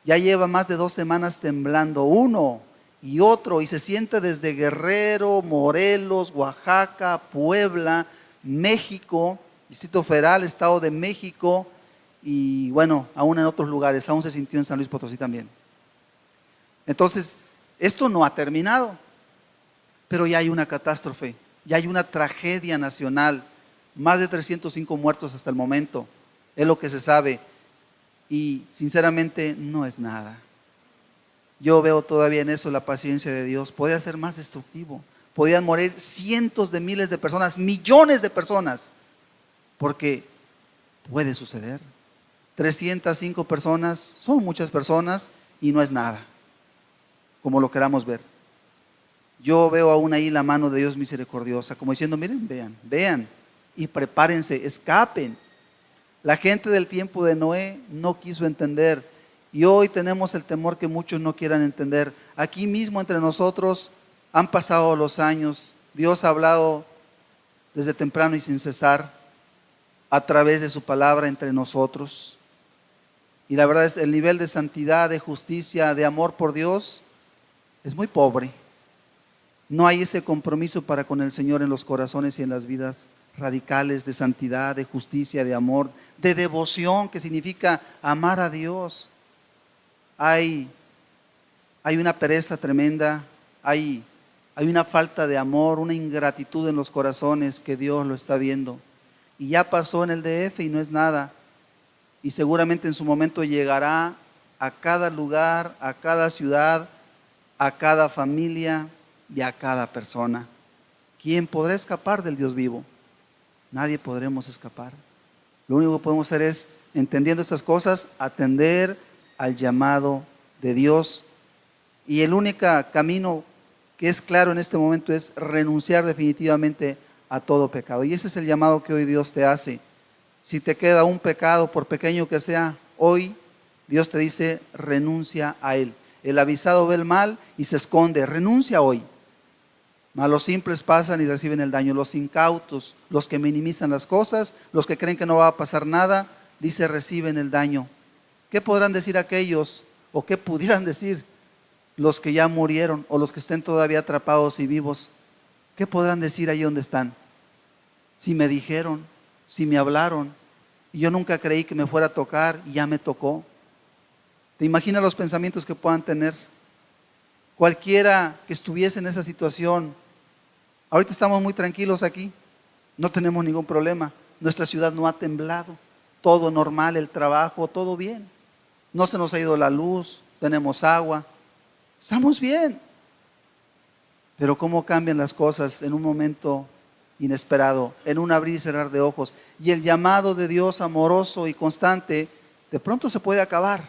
Ya lleva más de 2 semanas temblando uno y otro, y se siente desde Guerrero, Morelos, Oaxaca, Puebla, México, Distrito Federal, Estado de México, y bueno, aún en otros lugares. Aún se sintió en San Luis Potosí también. Entonces, esto no ha terminado, pero ya hay una catástrofe, ya hay una tragedia nacional. Más de 305 muertos hasta el momento, es lo que se sabe, y sinceramente no es nada. Yo veo todavía en eso la paciencia de Dios. Podía ser más destructivo, podían morir cientos de miles de personas, millones de personas, porque puede suceder. 305 personas son muchas personas y no es nada, como lo queramos ver. Yo veo aún ahí la mano de Dios misericordiosa, como diciendo, miren, vean y prepárense, escapen. La gente del tiempo de Noé no quiso entender, y hoy tenemos el temor que muchos no quieran entender. Aquí mismo entre nosotros han pasado los años, Dios ha hablado desde temprano y sin cesar a través de su palabra entre nosotros, y la verdad es el nivel de santidad, de justicia, de amor por Dios es muy pobre. No hay ese compromiso para con el Señor en los corazones y en las vidas radicales de santidad, de justicia, de amor, de devoción, que significa amar a Dios. Hay una pereza tremenda, hay una falta de amor, una ingratitud en los corazones que Dios lo está viendo. Y ya pasó en el DF y no es nada. Y seguramente en su momento llegará a cada lugar, a cada ciudad, a cada familia y a cada persona. ¿Quién podrá escapar del Dios vivo? Nadie podremos escapar. Lo único que podemos hacer es, entendiendo estas cosas, atender al llamado de Dios. Y el único camino que es claro en este momento es renunciar definitivamente a todo pecado. Y ese es el llamado que hoy Dios te hace. Si te queda un pecado, por pequeño que sea, hoy Dios te dice, renuncia a él. El avisado ve el mal y se esconde, renuncia hoy. Mas los simples pasan y reciben el daño. Los incautos, los que minimizan las cosas, los que creen que no va a pasar nada, dice, reciben el daño. ¿Qué podrán decir aquellos, o qué pudieran decir los que ya murieron, o los que estén todavía atrapados y vivos? ¿Qué podrán decir ahí donde están? Si me dijeron, si me hablaron, y yo nunca creí que me fuera a tocar y ya me tocó. ¿Te imaginas los pensamientos que puedan tener? Cualquiera que estuviese en esa situación. Ahorita estamos muy tranquilos aquí, no tenemos ningún problema. Nuestra ciudad no ha temblado, todo normal, el trabajo, todo bien. No se nos ha ido la luz, tenemos agua, estamos bien. Pero cómo cambian las cosas en un momento inesperado, en un abrir y cerrar de ojos. Y el llamado de Dios amoroso y constante, de pronto se puede acabar,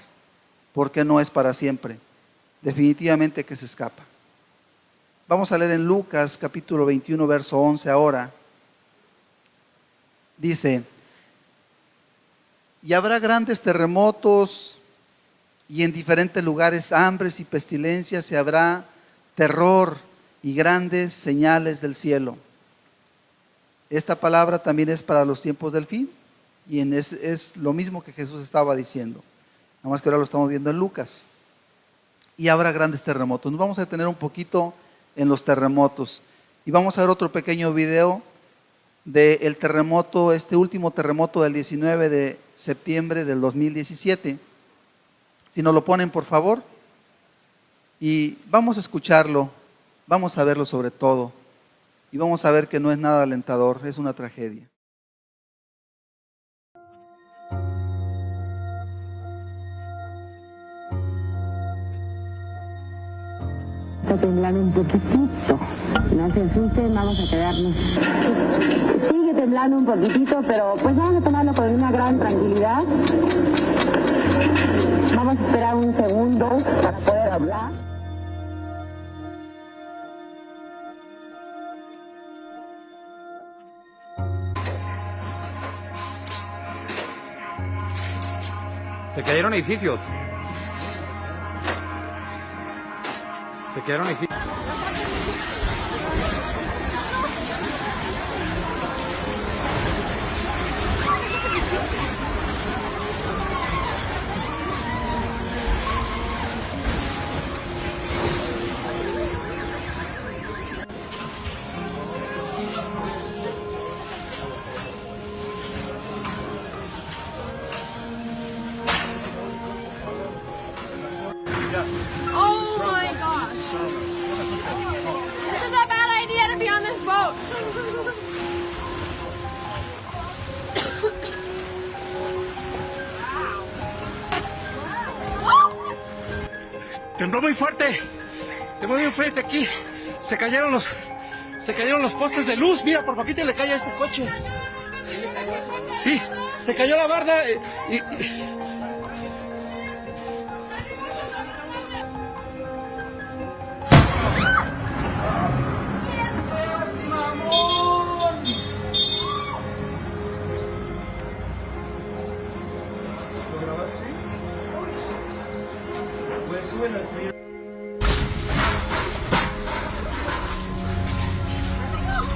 porque no es para siempre. Definitivamente que se escapa. Vamos a leer en Lucas capítulo 21, verso 11 ahora. Dice, y habrá grandes terremotos y en diferentes lugares hambres y pestilencias, y habrá terror y grandes señales del cielo. Esta palabra también es para los tiempos del fin, y es lo mismo que Jesús estaba diciendo, nada más que ahora lo estamos viendo en Lucas. Y habrá grandes terremotos. Nos vamos a detener un poquito en los terremotos, y vamos a ver otro pequeño video del terremoto, este último terremoto del 19 de septiembre del 2017. Si nos lo ponen, por favor, y vamos a escucharlo, vamos a verlo sobre todo, y vamos a ver que no es nada alentador, es una tragedia. Está temblando un poquitito, no se asusten, vamos a quedarnos. Sigue temblando un poquitito, pero pues vamos a tomarlo con una gran tranquilidad. Vamos a esperar un segundo para poder hablar. Se cayeron edificios. Se cayeron edificios. Oh my gosh. This is a bad idea to be on this boat. Tembló muy fuerte. Tembló muy fuerte aquí. Se cayeron los postes de luz. Mira, por poquito le cae a este coche. Sí, se cayó la barda y...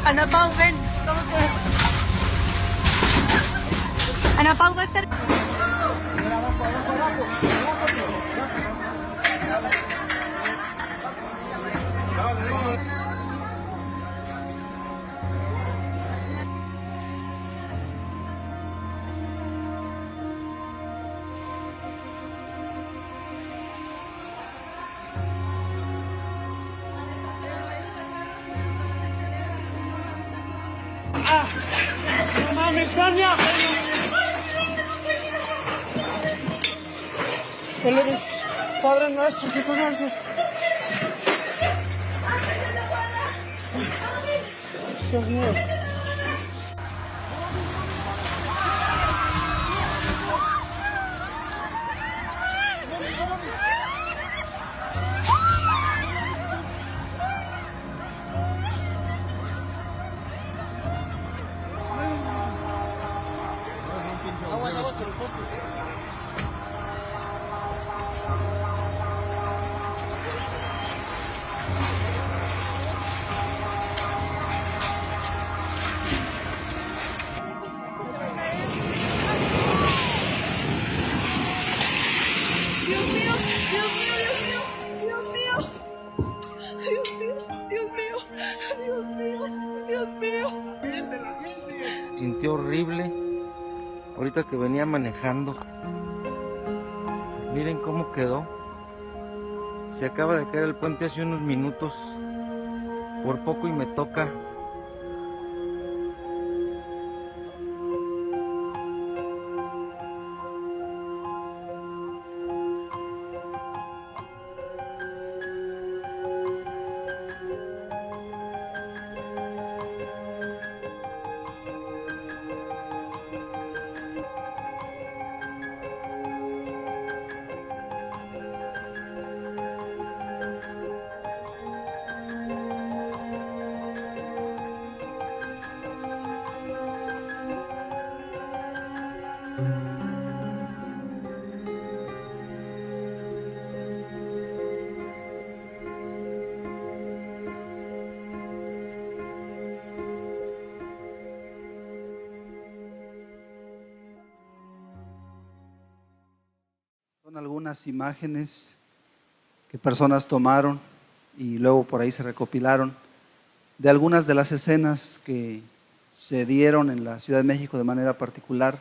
Anak Pau, ven. Anak Pau, va a estar... ¡Mami, Sonia! Padre nuestro, que conoces. Dios mío. sintió horrible ahorita que venía manejando. Miren cómo quedó. Se acaba de caer el puente hace unos minutos. Por poco y me toca. Son algunas imágenes que personas tomaron y luego por ahí se recopilaron de algunas de las escenas que se dieron en la Ciudad de México de manera particular.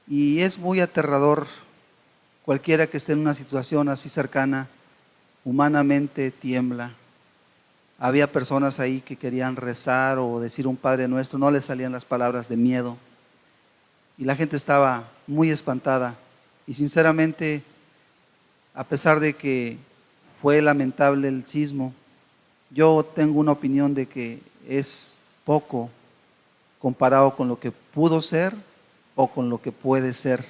Y es muy aterrador. Cualquiera que esté en una situación así cercana, humanamente tiembla. Había personas ahí que querían rezar o decir un Padre Nuestro, no les salían las palabras de miedo. Y la gente estaba muy espantada. Y sinceramente, a pesar de que fue lamentable el sismo, yo tengo una opinión de que es poco comparado con lo que pudo ser o con lo que puede ser.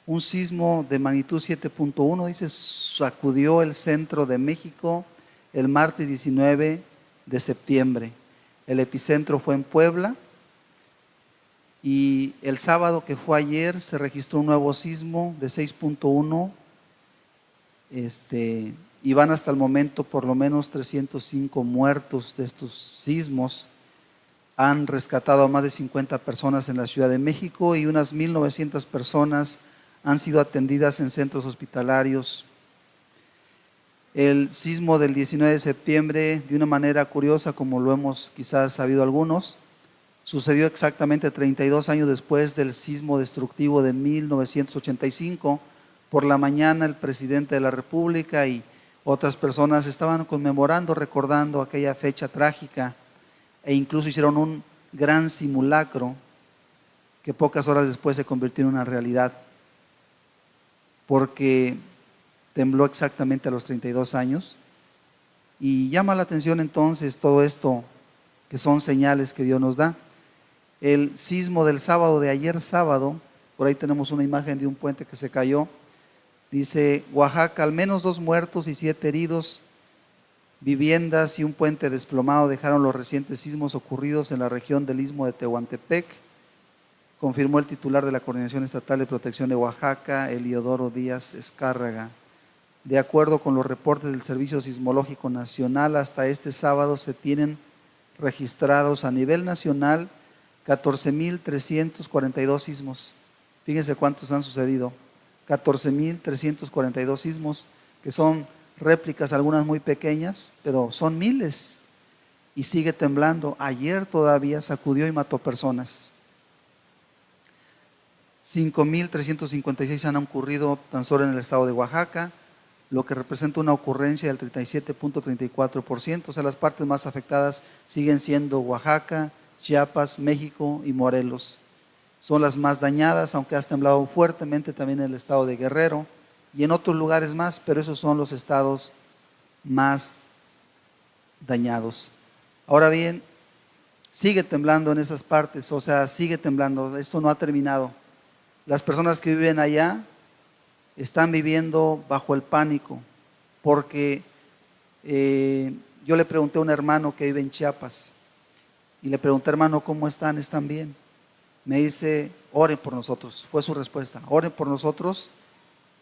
Un sismo de magnitud 7.1, dice, sacudió el centro de México el martes 19 de septiembre. El epicentro fue en Puebla y el sábado, que fue ayer, se registró un nuevo sismo de 6.1 y van hasta el momento por lo menos 305 muertos de estos sismos. Han rescatado a más de 50 personas en la Ciudad de México y unas 1,900 personas han sido atendidas en centros hospitalarios. El sismo del 19 de septiembre, de una manera curiosa, como lo hemos quizás sabido algunos, sucedió exactamente 32 años después del sismo destructivo de 1985. Por la mañana el presidente de la República y otras personas estaban conmemorando, recordando aquella fecha trágica e incluso hicieron un gran simulacro que pocas horas después se convirtió en una realidad, porque tembló exactamente a los 32 años. Y llama la atención entonces todo esto, que son señales que Dios nos da. El sismo del sábado, de ayer sábado, por ahí tenemos una imagen de un puente que se cayó. Dice: Oaxaca, al menos 2 muertos y 7 heridos. Viviendas y un puente desplomado dejaron los recientes sismos ocurridos en la región del Istmo de Tehuantepec, confirmó el titular de la Coordinación Estatal de Protección de Oaxaca, Eliodoro Díaz Escárraga. De acuerdo con los reportes del Servicio Sismológico Nacional, hasta este sábado se tienen registrados a nivel nacional 14,342 sismos. Fíjense cuántos han sucedido. 14,342 sismos, que son réplicas, algunas muy pequeñas, pero son miles. Y sigue temblando. Ayer todavía sacudió y mató personas. 5,356 han ocurrido tan solo en el estado de Oaxaca, lo que representa una ocurrencia del 37.34%. O sea, las partes más afectadas siguen siendo Oaxaca, Chiapas, México y Morelos. Son las más dañadas, aunque ha temblado fuertemente también en el estado de Guerrero y en otros lugares más, pero esos son los estados más dañados. Ahora bien, sigue temblando en esas partes, o sea, sigue temblando, esto no ha terminado. Las personas que viven allá están viviendo bajo el pánico, porque yo le pregunté a un hermano que vive en Chiapas y le pregunté: hermano, ¿cómo están? ¿Están bien? Me dice: oren por nosotros. Fue su respuesta: oren por nosotros.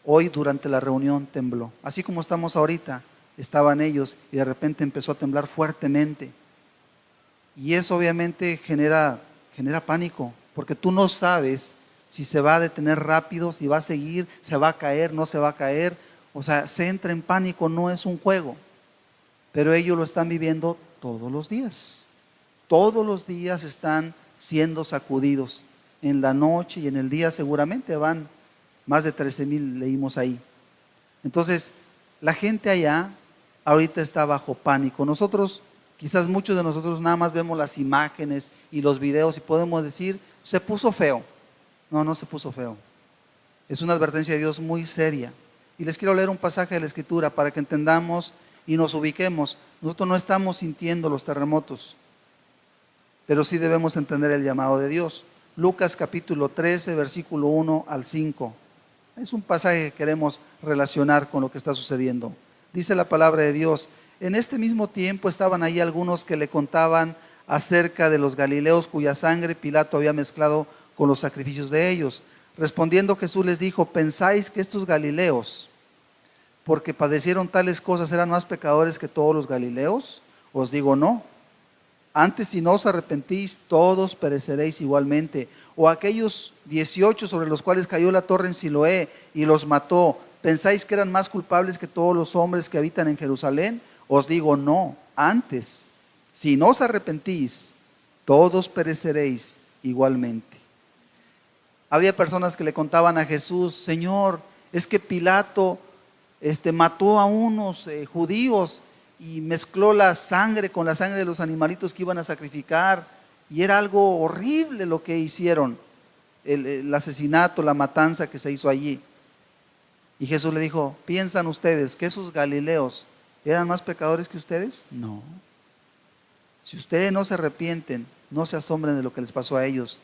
Hoy durante la reunión tembló, así como estamos ahorita. Estaban ellos y de repente empezó a temblar fuertemente, y eso obviamente genera pánico, porque tú no sabes si se va a detener rápido, si va a seguir, se va a caer, no se va a caer. O sea, se entra en pánico, no es un juego, pero ellos lo están viviendo todos los días. Todos los días están siendo sacudidos. En la noche y en el día seguramente van más de 13,000, leímos ahí. Entonces, la gente allá ahorita está bajo pánico. Nosotros, quizás muchos de nosotros nada más vemos las imágenes y los videos y podemos decir, se puso feo. No, no se puso feo. Es una advertencia de Dios muy seria. Y les quiero leer un pasaje de la Escritura para que entendamos y nos ubiquemos. Nosotros no estamos sintiendo los terremotos, pero sí debemos entender el llamado de Dios. Lucas capítulo 13, versículo 1 al 5. Es un pasaje que queremos relacionar con lo que está sucediendo. Dice la palabra de Dios: en este mismo tiempo estaban allí algunos que le contaban acerca de los galileos cuya sangre Pilato había mezclado con los sacrificios de ellos. Respondiendo Jesús les dijo: ¿pensáis que estos galileos, porque padecieron tales cosas, eran más pecadores que todos los galileos? Os digo no. Antes, si no os arrepentís, todos pereceréis igualmente. O aquellos 18 sobre los cuales cayó la torre en Siloé y los mató, ¿pensáis que eran más culpables que todos los hombres que habitan en Jerusalén? Os digo no. Antes, si no os arrepentís, todos pereceréis igualmente. Había personas que le contaban a Jesús: Señor, es que Pilato mató a unos judíos y mezcló la sangre con la sangre de los animalitos que iban a sacrificar, y era algo horrible lo que hicieron, el asesinato, la matanza que se hizo allí. Y Jesús le dijo: ¿piensan ustedes que esos galileos eran más pecadores que ustedes? No. Si ustedes no se arrepienten, no se asombren de lo que les pasó a ellos,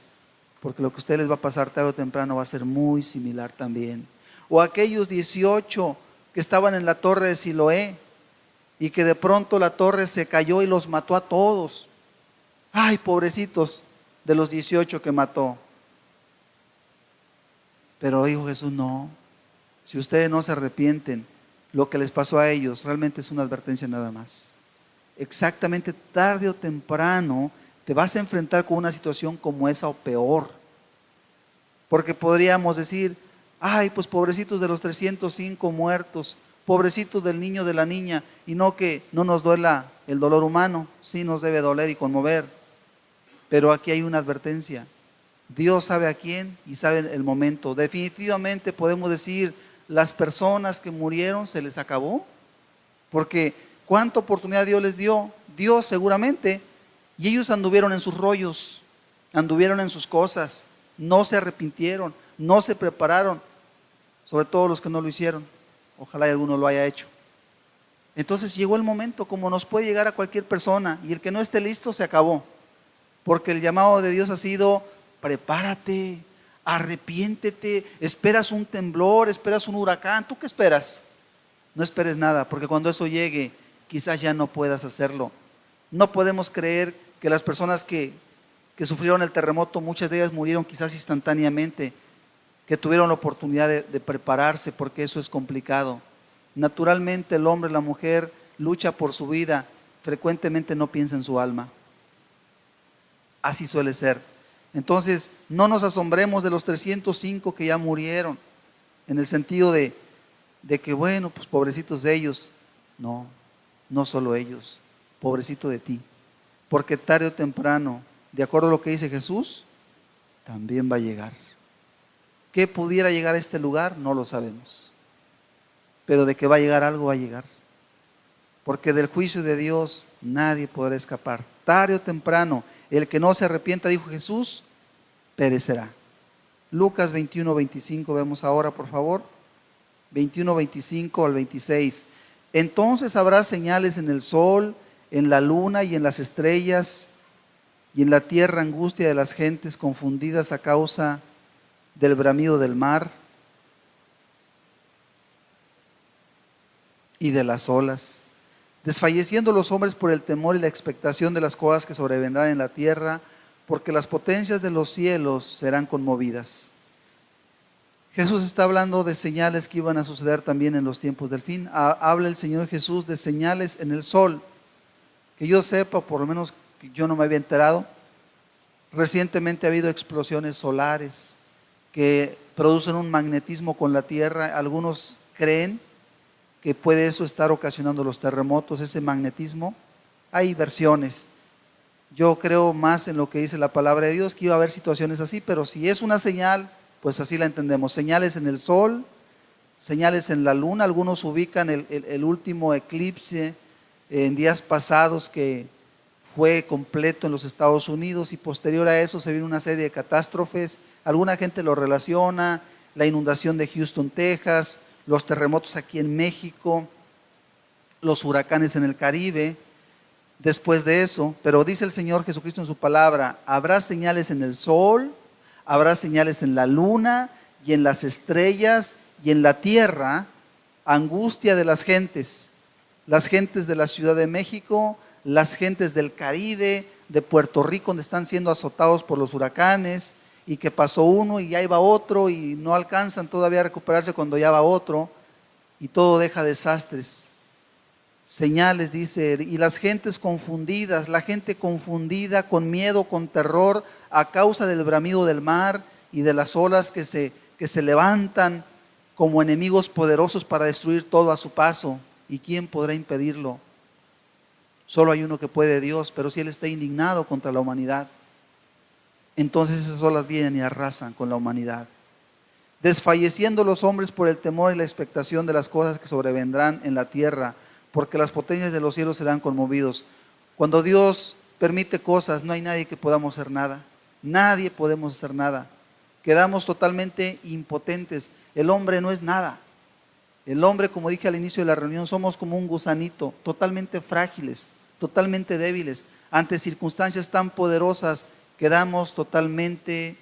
porque lo que a ustedes les va a pasar tarde o temprano va a ser muy similar también. O aquellos 18 que estaban en la torre de Siloé y que de pronto la torre se cayó y los mató a todos. Ay, pobrecitos de los 18 que mató. Pero dijo Jesús: no, si ustedes no se arrepienten, lo que les pasó a ellos realmente es una advertencia nada más. Exactamente, tarde o temprano te vas a enfrentar con una situación como esa o peor. Porque podríamos decir: ay, pues pobrecitos de los 305 muertos, pobrecitos del niño, de la niña, y no que no nos duela el dolor humano, sí nos debe doler y conmover. Pero aquí hay una advertencia. Dios sabe a quién y sabe el momento. Definitivamente podemos decir, las personas que murieron se les acabó, porque ¿cuánta oportunidad Dios les dio? Dios seguramente, y ellos anduvieron en sus rollos, anduvieron en sus cosas, no se arrepintieron, no se prepararon, sobre todo los que no lo hicieron. Ojalá y alguno lo haya hecho. Entonces llegó el momento, como nos puede llegar a cualquier persona, y el que no esté listo se acabó, porque el llamado de Dios ha sido: prepárate, arrepiéntete. Esperas un temblor, esperas un huracán, ¿tú qué esperas? No esperes nada, porque cuando eso llegue, quizás ya no puedas hacerlo. No podemos creer que las personas que sufrieron el terremoto, muchas de ellas murieron quizás instantáneamente, que tuvieron la oportunidad de prepararse, porque eso es complicado. Naturalmente el hombre, la mujer lucha por su vida, frecuentemente no piensa en su alma. Así suele ser. Entonces, no nos asombremos de los 305 que ya murieron, en el sentido de que, bueno, pues pobrecitos de ellos. No, no solo ellos, pobrecito de ti, porque tarde o temprano, de acuerdo a lo que dice Jesús, también va a llegar. ¿Qué pudiera llegar a este lugar? No lo sabemos, pero de que va a llegar algo, va a llegar, porque del juicio de Dios nadie podrá escapar. Tarde o temprano, el que no se arrepienta, dijo Jesús, perecerá. Lucas 21:25, vemos ahora, por favor. 21:25 al 26. Entonces habrá señales en el sol, en la luna y en las estrellas, y en la tierra angustia de las gentes confundidas a causa del bramido del mar y de las olas, desfalleciendo los hombres por el temor y la expectación de las cosas que sobrevendrán en la tierra, porque las potencias de los cielos serán conmovidas. Jesús está hablando de señales que iban a suceder también en los tiempos del fin. Habla el Señor Jesús de señales en el sol, que yo sepa, por lo menos que yo no me había enterado. Recientemente ha habido explosiones solares que producen un magnetismo con la tierra. Algunos creen que puede eso estar ocasionando los terremotos, ese magnetismo. Hay versiones, Yo creo más en lo que dice la palabra de Dios, que iba a haber situaciones así, pero si es una señal, pues así la entendemos. Señales en el sol, señales en la luna. Algunos ubican el último eclipse en días pasados que fue completo en los Estados Unidos, y posterior a eso se vino una serie de catástrofes. Alguna gente lo relaciona, la inundación de Houston, Texas, los terremotos aquí en México, los huracanes en el Caribe. Después de eso, pero dice el Señor Jesucristo en su palabra, habrá señales en el sol, habrá señales en la luna y en las estrellas y en la tierra, angustia de las gentes de la Ciudad de México, las gentes del Caribe, de Puerto Rico, donde están siendo azotados por los huracanes, y que pasó uno y ya iba otro y no alcanzan todavía a recuperarse cuando ya va otro, y todo deja desastres. Señales, dice, y las gentes confundidas, la gente confundida con miedo, con terror, a causa del bramido del mar y de las olas que se levantan como enemigos poderosos para destruir todo a su paso. ¿Y quién podrá impedirlo? Solo hay uno que puede, Dios, pero si Él está indignado contra la humanidad, entonces esas olas vienen y arrasan con la humanidad. Desfalleciendo los hombres por el temor y la expectación de las cosas que sobrevendrán en la tierra, porque las potencias de los cielos serán conmovidos. Cuando Dios permite cosas, no hay nadie que podamos hacer nada. Nadie podemos hacer nada. Quedamos totalmente impotentes. El hombre no es nada. El hombre, como dije al inicio de la reunión, somos como un gusanito, totalmente frágiles, totalmente débiles. Ante circunstancias tan poderosas, quedamos totalmente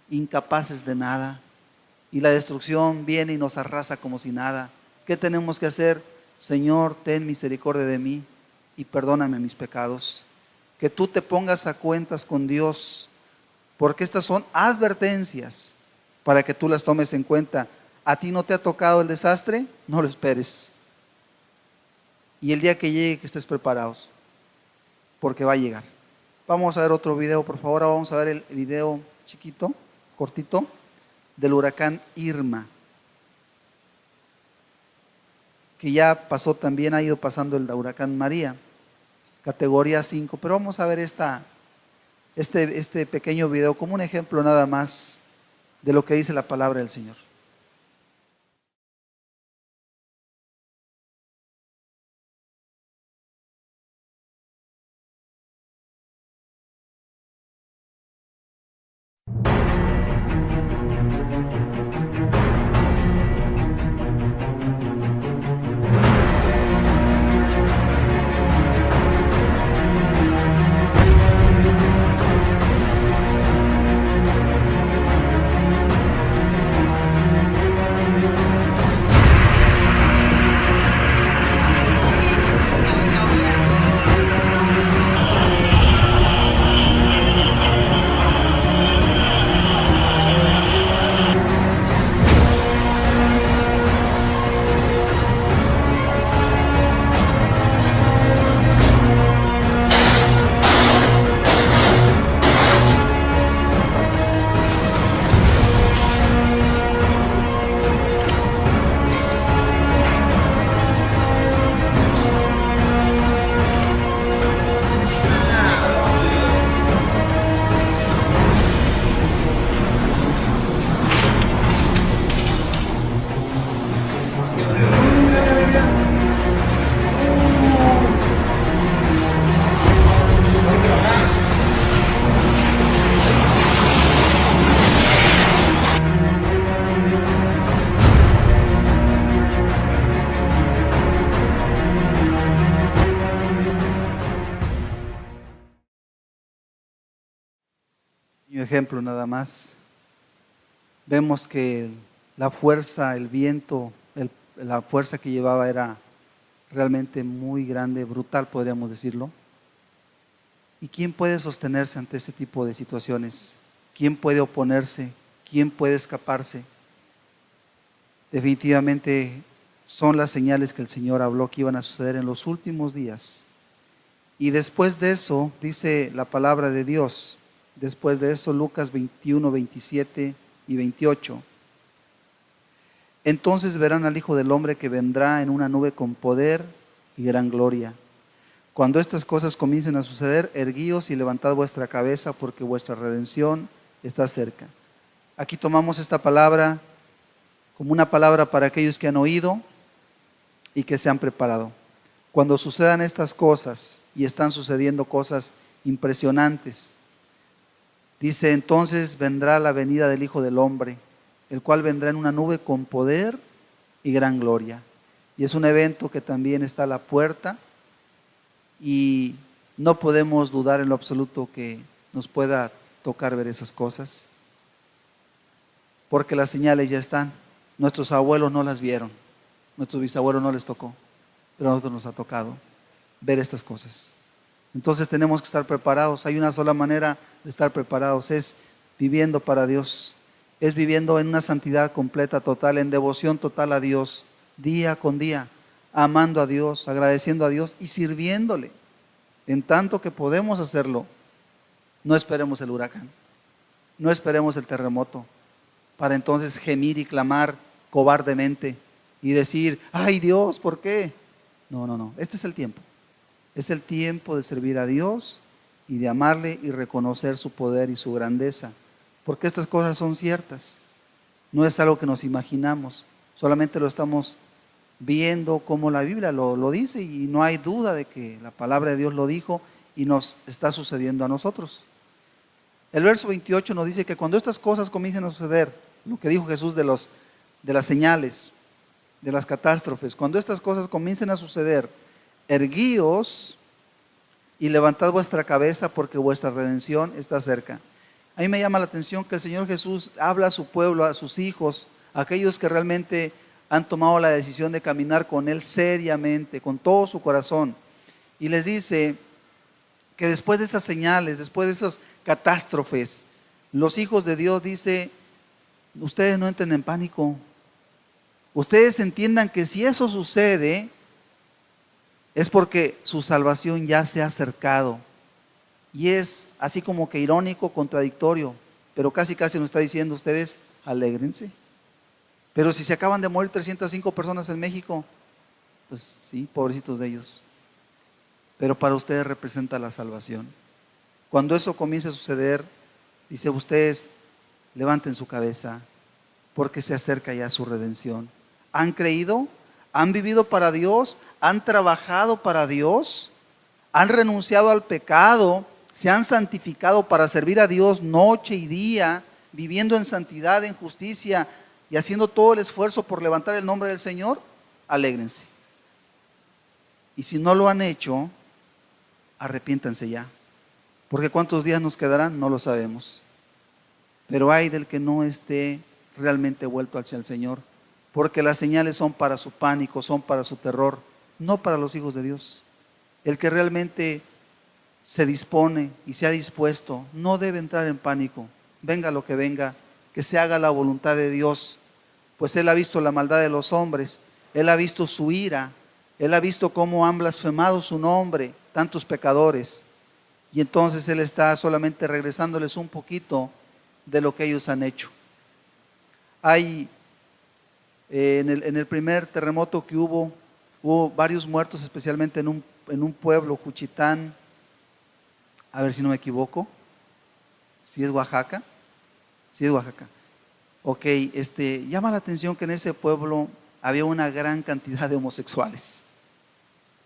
incapaces de nada. Y la destrucción viene y nos arrasa como si nada. ¿Qué tenemos que hacer? Señor, ten misericordia de mí y perdóname mis pecados. Que tú te pongas a cuentas con Dios, porque estas son advertencias para que tú las tomes en cuenta. ¿A ti no te ha tocado el desastre? No lo esperes. Y el día que llegue, que estés preparados, porque va a llegar. Vamos a ver otro video, por favor. Ahora vamos a ver el video chiquito, cortito, del huracán Irma, que ya pasó también, ha ido pasando el huracán María, categoría 5. Pero vamos a ver este pequeño video como un ejemplo nada más de lo que dice la palabra del Señor. Ejemplo nada más. Vemos que la fuerza, el viento, la fuerza que llevaba era realmente muy grande, brutal, podríamos decirlo. ¿Y quién puede sostenerse ante este tipo de situaciones? ¿Quién puede oponerse? ¿Quién puede escaparse? Definitivamente son las señales que el Señor habló que iban a suceder en los últimos días. Y después de eso, dice la palabra de Dios, después de eso, Lucas 21, 27 y 28. Entonces verán al Hijo del Hombre que vendrá en una nube con poder y gran gloria. Cuando estas cosas comiencen a suceder, erguíos y levantad vuestra cabeza, porque vuestra redención está cerca. Aquí tomamos esta palabra como una palabra para aquellos que han oído y que se han preparado. Cuando sucedan estas cosas, y están sucediendo cosas impresionantes, dice: entonces vendrá la venida del Hijo del Hombre, el cual vendrá en una nube con poder y gran gloria. Y es un evento que también está a la puerta, y no podemos dudar en lo absoluto que nos pueda tocar ver esas cosas, porque las señales ya están. Nuestros abuelos no las vieron, nuestros bisabuelos no les tocó, pero a nosotros nos ha tocado ver estas cosas. Entonces tenemos que estar preparados. Hay una sola manera de estar preparados, es viviendo para Dios, es viviendo en una santidad completa, total, en devoción total a Dios, día con día, amando a Dios, agradeciendo a Dios y sirviéndole en tanto que podemos hacerlo. No esperemos el huracán, no esperemos el terremoto para entonces gemir y clamar cobardemente y decir: ay Dios, ¿por qué? No, este es el tiempo. Es el tiempo de servir a Dios y de amarle y reconocer su poder y su grandeza, porque estas cosas son ciertas. No es algo que nos imaginamos, solamente lo estamos viendo como la Biblia lo dice, y no hay duda de que la palabra de Dios lo dijo y nos está sucediendo a nosotros. El verso 28 nos dice que cuando estas cosas comiencen a suceder, lo que dijo Jesús de las señales, de las catástrofes, cuando estas cosas comiencen a suceder, erguíos y levantad vuestra cabeza, porque vuestra redención está cerca. A mí me llama la atención que el Señor Jesús habla a su pueblo, a sus hijos, a aquellos que realmente han tomado la decisión de caminar con Él seriamente, con todo su corazón, y les dice que después de esas señales, después de esas catástrofes, los hijos de Dios, dice: ustedes no entren en pánico, ustedes entiendan que si eso sucede es porque su salvación ya se ha acercado. Y es así como que irónico, contradictorio, pero casi nos está diciendo: ustedes alégrense. Pero si se acaban de morir 305 personas en México, pues sí, pobrecitos de ellos, pero para ustedes representa la salvación. Cuando eso comience a suceder, dice: ustedes levanten su cabeza, porque se acerca ya su redención. ¿Han creído? ¿Han vivido para Dios? ¿Han trabajado para Dios? ¿Han renunciado al pecado? ¿Se han santificado para servir a Dios noche y día, viviendo en santidad, en justicia y haciendo todo el esfuerzo por levantar el nombre del Señor? Alégrense. Y si no lo han hecho, arrepiéntanse ya, porque cuántos días nos quedarán no lo sabemos. Pero hay del que no esté realmente vuelto hacia el Señor, porque las señales son para su pánico, son para su terror, no para los hijos de Dios. El que realmente se dispone y se ha dispuesto no debe entrar en pánico, venga lo que venga, que se haga la voluntad de Dios, pues Él ha visto la maldad de los hombres, Él ha visto su ira, Él ha visto cómo han blasfemado su nombre tantos pecadores, y entonces Él está solamente regresándoles un poquito de lo que ellos han hecho. Hay en el primer terremoto que hubo varios muertos, especialmente en un pueblo, Juchitán, a ver si no me equivoco, si es Oaxaca, ok, llama la atención que en ese pueblo había una gran cantidad de homosexuales,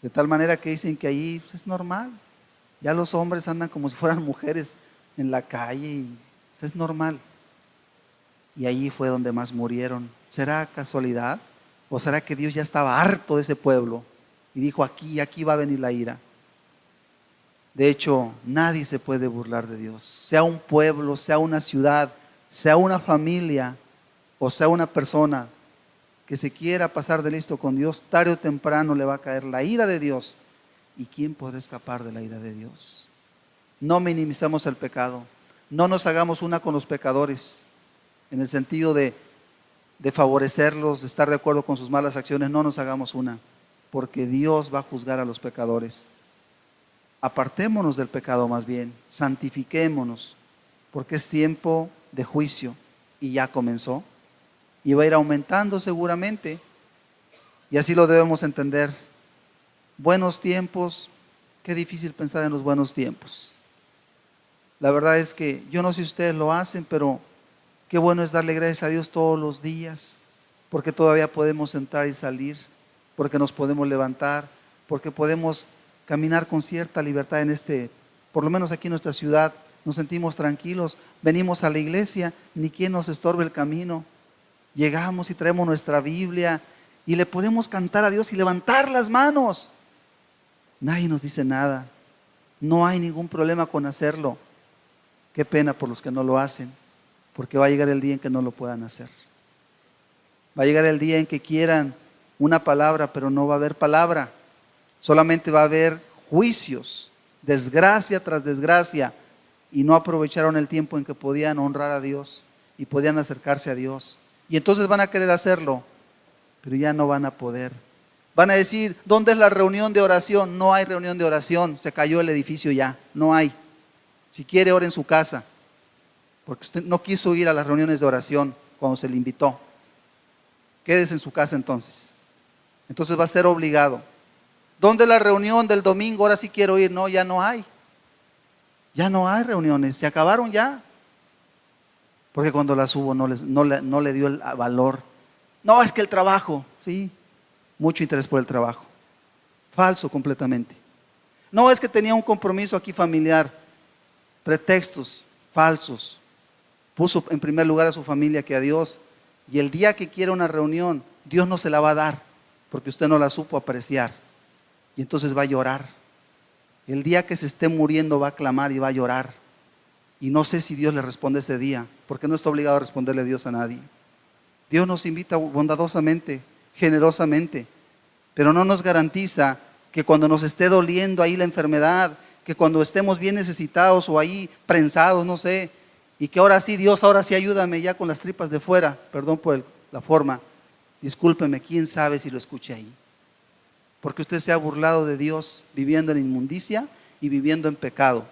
de tal manera que dicen que allí pues, es normal, ya los hombres andan como si fueran mujeres en la calle, y pues, es normal. Y allí fue donde más murieron. ¿Será casualidad? ¿O será que Dios ya estaba harto de ese pueblo y dijo: aquí va a venir la ira? De hecho, nadie se puede burlar de Dios, sea un pueblo, sea una ciudad, sea una familia o sea una persona que se quiera pasar de listo con Dios, tarde o temprano le va a caer la ira de Dios. ¿Y quién podrá escapar de la ira de Dios? No minimizamos el pecado, no nos hagamos una con los pecadores, en el sentido de favorecerlos, de estar de acuerdo con sus malas acciones. No nos hagamos una, porque Dios va a juzgar a los pecadores. Apartémonos del pecado, más bien, santifiquémonos, porque es tiempo de juicio y ya comenzó, y va a ir aumentando seguramente, y así lo debemos entender. Buenos tiempos, qué difícil pensar en los buenos tiempos. La verdad es que yo no sé si ustedes lo hacen, pero qué bueno es darle gracias a Dios todos los días, porque todavía podemos entrar y salir, porque nos podemos levantar, porque podemos caminar con cierta libertad en por lo menos aquí en nuestra ciudad, nos sentimos tranquilos, venimos a la iglesia, ni quien nos estorbe el camino, llegamos y traemos nuestra Biblia y le podemos cantar a Dios y levantar las manos. Nadie nos dice nada, no hay ningún problema con hacerlo. Qué pena por los que no lo hacen, porque va a llegar el día en que no lo puedan hacer. Va a llegar el día en que quieran una palabra, pero no va a haber palabra. Solamente va a haber juicios, desgracia tras desgracia, y no aprovecharon el tiempo en que podían honrar a Dios y podían acercarse a Dios. Y entonces van a querer hacerlo, pero ya no van a poder. Van a decir, ¿dónde es la reunión de oración? No hay reunión de oración, se cayó el edificio ya, no hay. Si quiere, ore en su casa, porque usted no quiso ir a las reuniones de oración cuando se le invitó. Quédese en su casa entonces. Entonces va a ser obligado. ¿Dónde es la reunión del domingo? Ahora sí quiero ir. No, ya no hay. Ya no hay reuniones, se acabaron ya. Porque cuando las hubo no le dio el valor. No, es que el trabajo, sí, mucho interés por el trabajo. Falso completamente. No, es que tenía un compromiso aquí familiar. Pretextos falsos. Puso en primer lugar a su familia que a Dios. Y el día que quiera una reunión, Dios no se la va a dar, porque usted no la supo apreciar. Y entonces va a llorar. El día que se esté muriendo va a clamar y va a llorar. Y no sé si Dios le responde ese día, porque no está obligado a responderle Dios a nadie. Dios nos invita bondadosamente, generosamente, pero no nos garantiza que cuando nos esté doliendo ahí la enfermedad, que cuando estemos bien necesitados o ahí prensados, no sé, y que ahora sí, Dios, ahora sí ayúdame ya con las tripas de fuera, perdón por la forma, discúlpeme, quién sabe si lo escuche ahí. Porque usted se ha burlado de Dios viviendo en inmundicia y viviendo en pecado.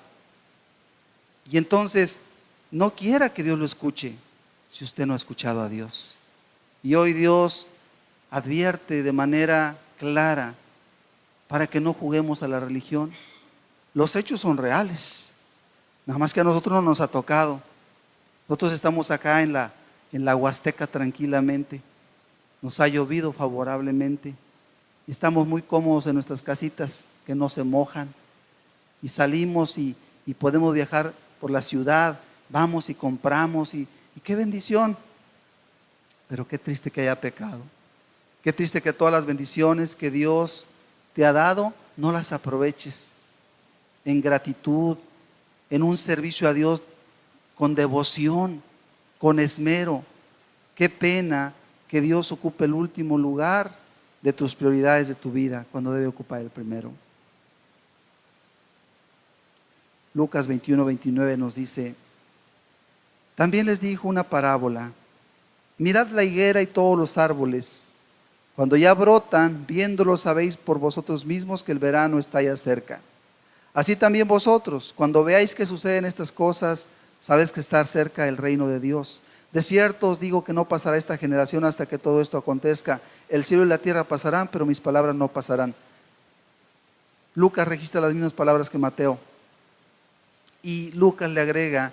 Y entonces, no quiera que Dios lo escuche si usted no ha escuchado a Dios. Y hoy Dios advierte de manera clara para que no juguemos a la religión. Los hechos son reales, nada más que a nosotros no nos ha tocado. Nosotros estamos acá en la Huasteca tranquilamente, nos ha llovido favorablemente, y estamos muy cómodos en nuestras casitas que no se mojan, y salimos y podemos viajar por la ciudad, vamos y compramos, y qué bendición. Pero qué triste que haya pecado, qué triste que todas las bendiciones que Dios te ha dado no las aproveches en gratitud, en un servicio a Dios con devoción, con esmero. Qué pena que Dios ocupe el último lugar de tus prioridades de tu vida cuando debe ocupar el primero. Lucas 21:29 nos dice, también les dijo una parábola, mirad la higuera y todos los árboles, cuando ya brotan, viéndolos sabéis por vosotros mismos que el verano está ya cerca. Así también vosotros, cuando veáis que suceden estas cosas, sabéis que está cerca el reino de Dios. De cierto os digo que no pasará esta generación hasta que todo esto acontezca. El cielo y la tierra pasarán, pero mis palabras no pasarán. Lucas registra las mismas palabras que Mateo. Y Lucas le agrega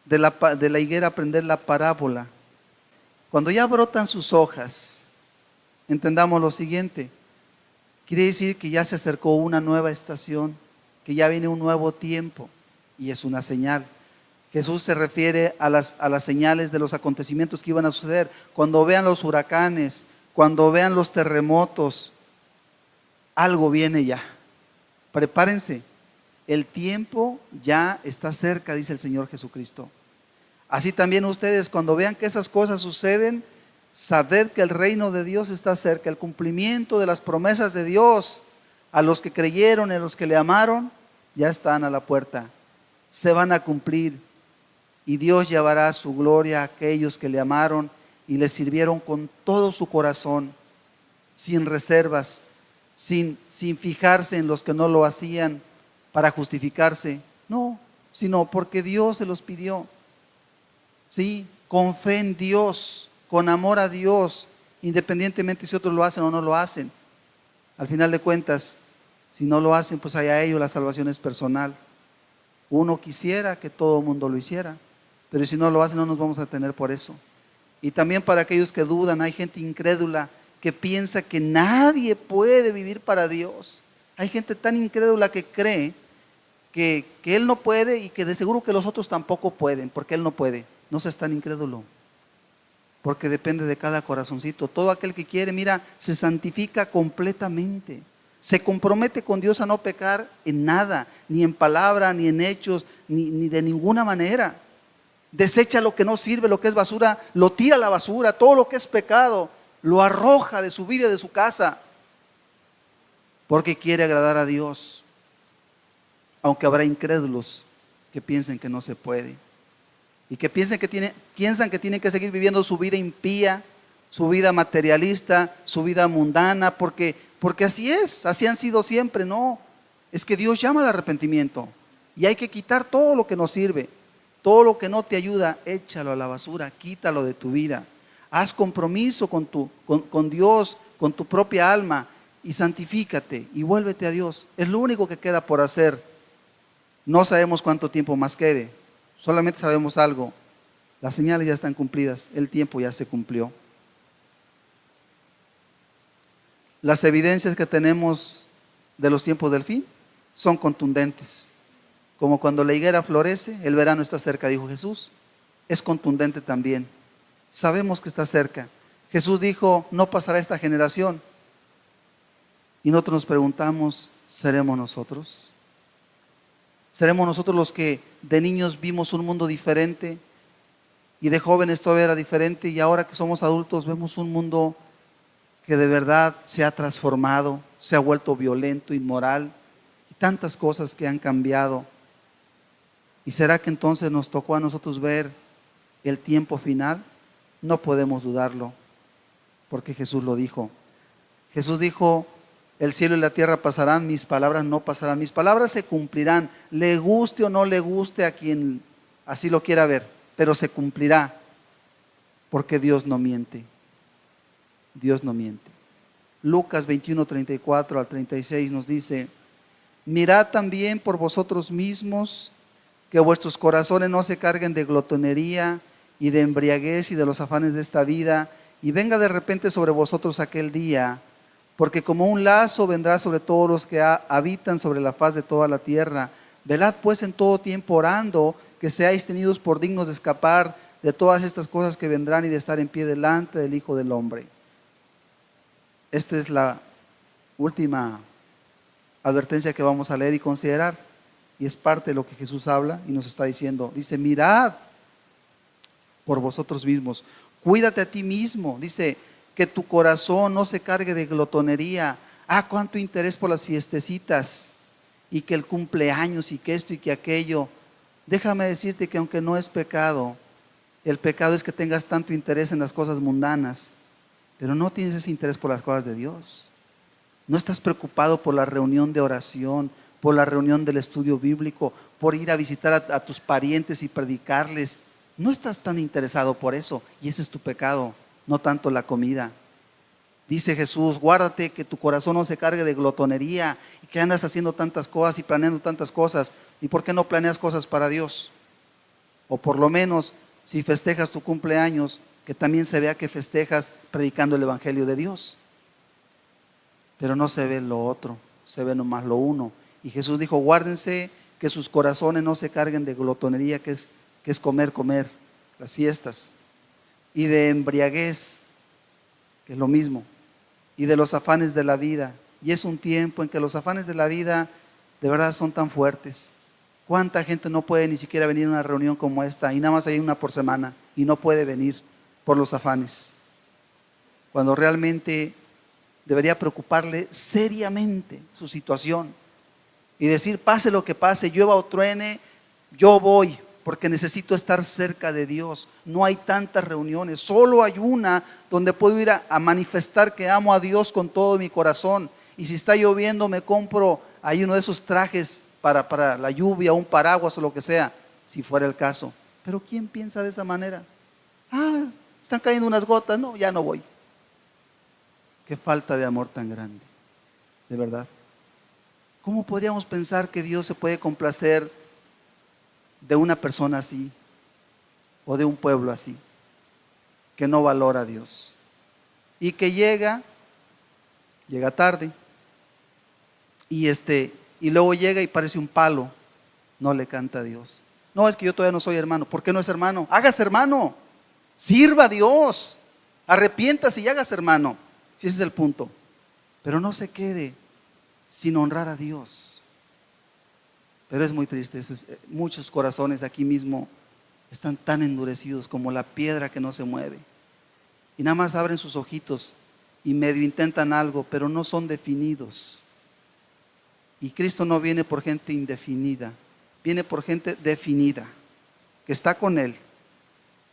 de la higuera aprender la parábola. Cuando ya brotan sus hojas, entendamos lo siguiente. Quiere decir que ya se acercó una nueva estación, que ya viene un nuevo tiempo, y es una señal. Jesús se refiere a las señales de los acontecimientos que iban a suceder. Cuando vean los huracanes, cuando vean los terremotos, algo viene ya. Prepárense, el tiempo ya está cerca, dice el Señor Jesucristo. Así también ustedes, cuando vean que esas cosas suceden, sabed que el reino de Dios está cerca, el cumplimiento de las promesas de Dios a los que creyeron, a los que le amaron, ya están a la puerta, se van a cumplir, y Dios llevará su gloria a aquellos que le amaron y le sirvieron con todo su corazón, sin reservas, sin fijarse en los que no lo hacían para justificarse, no, sino porque Dios se los pidió, sí, con fe en Dios, con amor a Dios, independientemente si otros lo hacen o no lo hacen. Al final de cuentas, Si no lo hacen, pues allá ellos, la salvación es personal. Uno quisiera que todo el mundo lo hiciera, pero si no lo hacen no nos vamos a tener por eso. Y también para aquellos que dudan, hay gente incrédula que piensa que nadie puede vivir para Dios. Hay gente tan incrédula que cree que Él no puede y que de seguro que los otros tampoco pueden, porque Él no puede. No seas tan incrédulo, porque depende de cada corazoncito. Todo aquel que quiere, mira, se santifica completamente. Se compromete con Dios a no pecar en nada, ni en palabra, ni en hechos, ni de ninguna manera. Desecha lo que no sirve, lo que es basura, lo tira a la basura. Todo lo que es pecado, lo arroja de su vida y de su casa, porque quiere agradar a Dios. Aunque habrá incrédulos que piensen que no se puede y que piensan que tienen que seguir viviendo su vida impía, su vida materialista, su vida mundana, porque así es, así han sido siempre. No, es que Dios llama al arrepentimiento y hay que quitar todo lo que no sirve, todo lo que no te ayuda, échalo a la basura, quítalo de tu vida. Haz compromiso con Dios, con tu propia alma y santifícate y vuélvete a Dios. Es lo único que queda por hacer. No sabemos cuánto tiempo más quede, solamente sabemos algo: las señales ya están cumplidas, el tiempo ya se cumplió. Las evidencias que tenemos de los tiempos del fin son contundentes. Como cuando la higuera florece, el verano está cerca, dijo Jesús. Es contundente también. Sabemos que está cerca. Jesús dijo, no pasará esta generación. Y nosotros nos preguntamos, ¿seremos nosotros? ¿Seremos nosotros los que de niños vimos un mundo diferente y de jóvenes todo era diferente y ahora que somos adultos vemos un mundo que de verdad se ha transformado, se ha vuelto violento, inmoral y tantas cosas que han cambiado? ¿Y será que entonces nos tocó a nosotros ver el tiempo final? No podemos dudarlo, porque Jesús lo dijo. Jesús dijo, el cielo y la tierra pasarán, mis palabras no pasarán. Mis palabras se cumplirán, le guste o no le guste a quien así lo quiera ver, pero se cumplirá, porque Dios no miente. Dios no miente. Lucas 21, 34 al 36 nos dice, mirad también por vosotros mismos que vuestros corazones no se carguen de glotonería y de embriaguez y de los afanes de esta vida, y venga de repente sobre vosotros aquel día, porque como un lazo vendrá sobre todos los que habitan sobre la faz de toda la tierra. Velad pues en todo tiempo orando, que seáis tenidos por dignos de escapar de todas estas cosas que vendrán y de estar en pie delante del Hijo del Hombre. Esta es la última advertencia que vamos a leer y considerar, y es parte de lo que Jesús habla y nos está diciendo. Dice, mirad por vosotros mismos, cuídate a ti mismo. Dice, que tu corazón no se cargue de glotonería. Cuánto interés por las fiestecitas y que el cumpleaños y que esto y que aquello. Déjame decirte que aunque no es pecado, el pecado es que tengas tanto interés en las cosas mundanas, pero no tienes ese interés por las cosas de Dios. No estás preocupado por la reunión de oración, por la reunión del estudio bíblico, por ir a visitar a tus parientes y predicarles. No estás tan interesado por eso, y ese es tu pecado, no tanto la comida. Dice Jesús, guárdate que tu corazón no se cargue de glotonería y que andas haciendo tantas cosas y planeando tantas cosas. ¿Y por qué no planeas cosas para Dios? O por lo menos, si festejas tu cumpleaños, que también se vea que festejas predicando el Evangelio de Dios. Pero no se ve lo otro, se ve nomás lo uno. Y Jesús dijo, guárdense que sus corazones no se carguen de glotonería, que es comer, las fiestas. Y de embriaguez, que es lo mismo, y de los afanes de la vida. Y es un tiempo en que los afanes de la vida de verdad son tan fuertes. ¿Cuánta gente no puede ni siquiera venir a una reunión como esta? Y nada más hay una por semana y no puede venir por los afanes, cuando realmente debería preocuparle seriamente su situación y decir, pase lo que pase, llueva o truene, yo voy, porque necesito estar cerca de Dios. No hay tantas reuniones, solo hay una donde puedo ir a manifestar que amo a Dios con todo mi corazón. Y si está lloviendo, me compro ahí uno de esos trajes para la lluvia, un paraguas o lo que sea, si fuera el caso. Pero ¿quién piensa de esa manera? Están cayendo unas gotas, no, ya no voy. Qué falta de amor tan grande, de verdad. ¿Cómo podríamos pensar que Dios se puede complacer de una persona así o de un pueblo así, que no valora a Dios y que llega tarde y luego llega y parece un palo, no le canta a Dios? No, es que yo todavía no soy hermano. ¿Por qué no es hermano? Hágase hermano, sirva a Dios, arrepiéntase y hágase hermano, si ese es el punto. Pero no se quede sin honrar a Dios. Pero es muy triste, muchos corazones aquí mismo están tan endurecidos como la piedra que no se mueve. Y nada más abren sus ojitos y medio intentan algo, pero no son definidos. Y Cristo no viene por gente indefinida, viene por gente definida, que está con Él,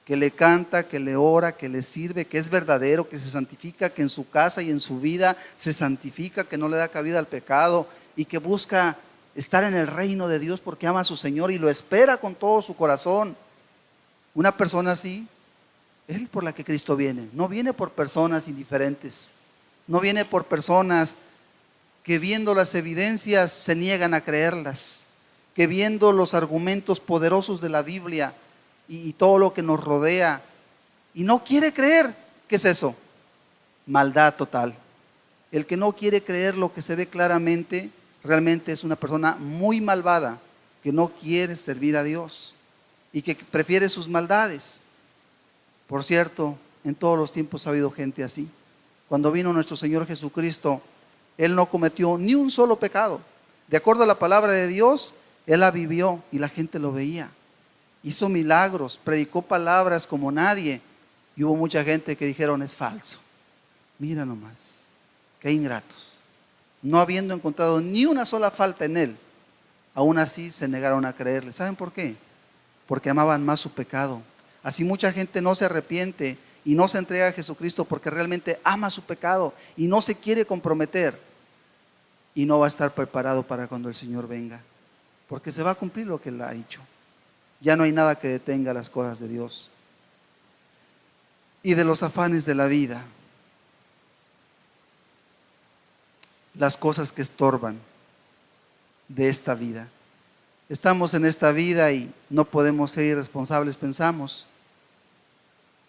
que le canta, que le ora, que le sirve, que es verdadero, que se santifica, que en su casa y en su vida se santifica, que no le da cabida al pecado y que busca estar en el reino de Dios porque ama a su Señor y lo espera con todo su corazón. Una persona así es por la que Cristo viene. No viene por personas indiferentes, no viene por personas que viendo las evidencias se niegan a creerlas, que viendo los argumentos poderosos de la Biblia y todo lo que nos rodea y no quiere creer. ¿Qué es eso? Maldad total. El que no quiere creer lo que se ve claramente realmente es una persona muy malvada, que no quiere servir a Dios y que prefiere sus maldades. Por cierto, en todos los tiempos ha habido gente así. Cuando vino nuestro Señor Jesucristo, Él no cometió ni un solo pecado. De acuerdo a la palabra de Dios, Él la vivió y la gente lo veía. Hizo milagros, predicó palabras como nadie. Y hubo mucha gente que dijeron, es falso. Mira nomás, qué ingratos. No habiendo encontrado ni una sola falta en Él, aún así se negaron a creerle. ¿Saben por qué? Porque amaban más su pecado. Así mucha gente no se arrepiente y no se entrega a Jesucristo porque realmente ama su pecado y no se quiere comprometer. Y no va a estar preparado para cuando el Señor venga, porque se va a cumplir lo que Él ha dicho. Ya no hay nada que detenga las cosas de Dios. Y de los afanes de la vida, las cosas que estorban de esta vida. Estamos en esta vida y no podemos ser irresponsables, pensamos,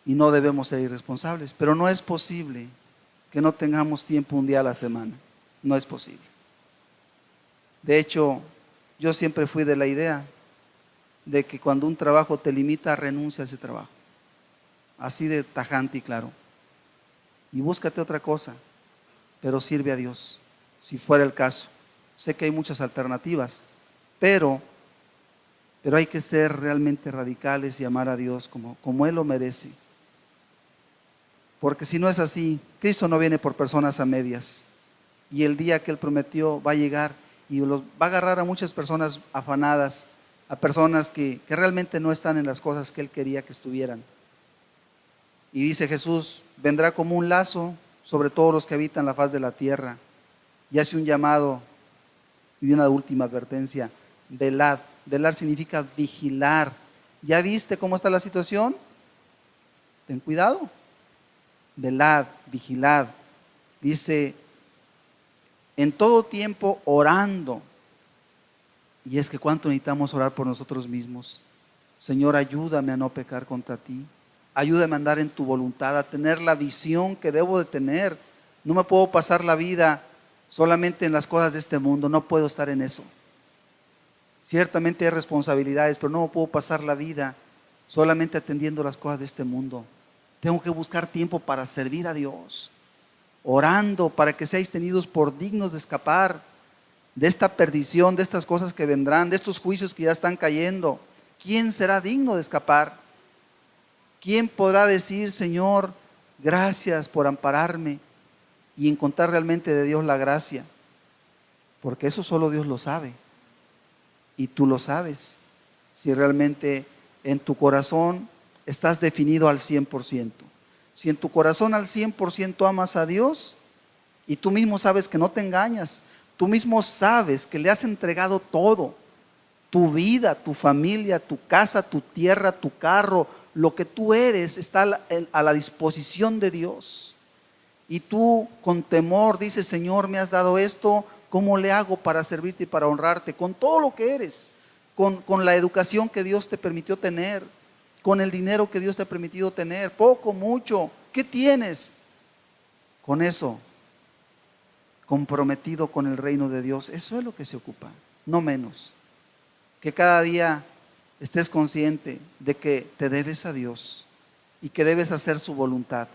y no debemos ser irresponsables, pero no es posible que no tengamos tiempo un día a la semana. No es posible. De hecho, yo siempre fui de la idea de que cuando un trabajo te limita, renuncia a ese trabajo. Así de tajante y claro. Y búscate otra cosa, pero sirve a Dios, si fuera el caso. Sé que hay muchas alternativas, pero hay que ser realmente radicales y amar a Dios como Él lo merece. Porque si no es así, Cristo no viene por personas a medias. Y el día que Él prometió va a llegar y va a agarrar a muchas personas afanadas, a personas que realmente no están en las cosas que Él quería que estuvieran. Y dice Jesús, vendrá como un lazo sobre todos los que habitan la faz de la tierra. Y hace un llamado y una última advertencia: velad. Velar significa vigilar. ¿Ya viste cómo está la situación? Ten cuidado. Velad, vigilad. Dice, en todo tiempo orando. Y es que cuánto necesitamos orar por nosotros mismos. Señor, ayúdame a no pecar contra ti. Ayúdame a andar en tu voluntad, a tener la visión que debo de tener. No me puedo pasar la vida solamente en las cosas de este mundo. No puedo estar en eso. Ciertamente hay responsabilidades, pero no me puedo pasar la vida solamente atendiendo las cosas de este mundo. Tengo que buscar tiempo para servir a Dios, orando para que seáis tenidos por dignos de escapar de esta perdición, de estas cosas que vendrán, de estos juicios que ya están cayendo. ¿Quién será digno de escapar? ¿Quién podrá decir, Señor, gracias por ampararme y encontrar realmente de Dios la gracia? Porque eso solo Dios lo sabe. Y tú lo sabes, si realmente en tu corazón estás definido al 100%. Si en tu corazón al 100% amas a Dios y tú mismo sabes que no te engañas, tú mismo sabes que le has entregado todo, tu vida, tu familia, tu casa, tu tierra, tu carro, lo que tú eres está a la disposición de Dios. Y tú con temor dices, Señor, me has dado esto, ¿Cómo le hago para servirte y para honrarte? Con todo lo que eres, con la educación que Dios te permitió tener, con el dinero que Dios te ha permitido tener, poco, mucho, ¿qué tienes? Con eso, comprometido con el reino de Dios, eso es lo que se ocupa, no menos. Que cada día estés consciente de que te debes a Dios y que debes hacer su voluntad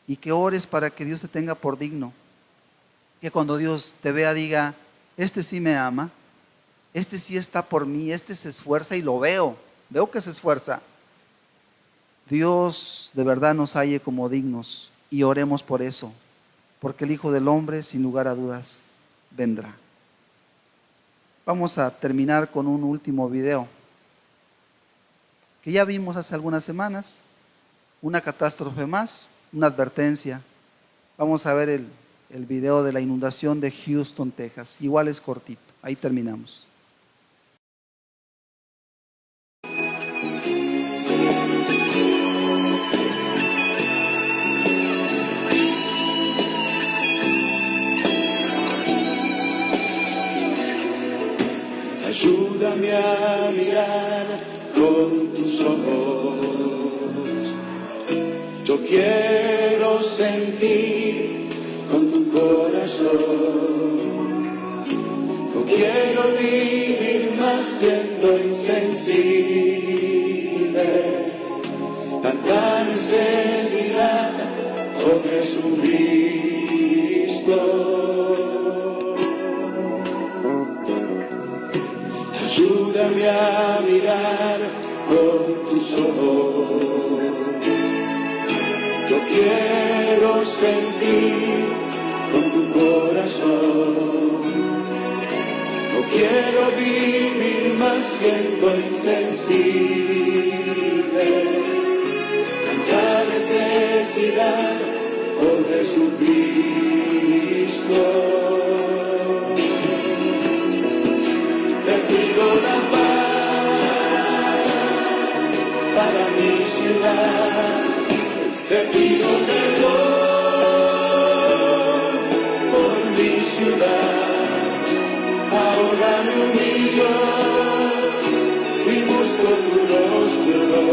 y que ores para que Dios te tenga por digno. Que cuando Dios te vea diga, este sí me ama, este sí está por mí, este se esfuerza y lo veo que se esfuerza. Dios de verdad nos halle como dignos y oremos por eso, porque el Hijo del Hombre sin lugar a dudas vendrá. Vamos a terminar con un último video que ya vimos hace algunas semanas, una catástrofe más, una advertencia. Vamos a ver el video de la inundación de Houston, Texas. Igual es cortito. Ahí terminamos. Ayúdame a mirar con tus ojos. Yo quiero sentir con tu corazón. No quiero vivir más siendo insensible. Tanta necesidad, oh Jesucristo. Ayúdame a mirar con tus ojos. Yo quiero sentir con tu corazón. No quiero vivir más siendo insensible. Tanta necesidad, oh Jesucristo. Te pido la paz para mi ciudad. Te pido perdón por mi ciudad. Ahora me humillo y busco tu rostro.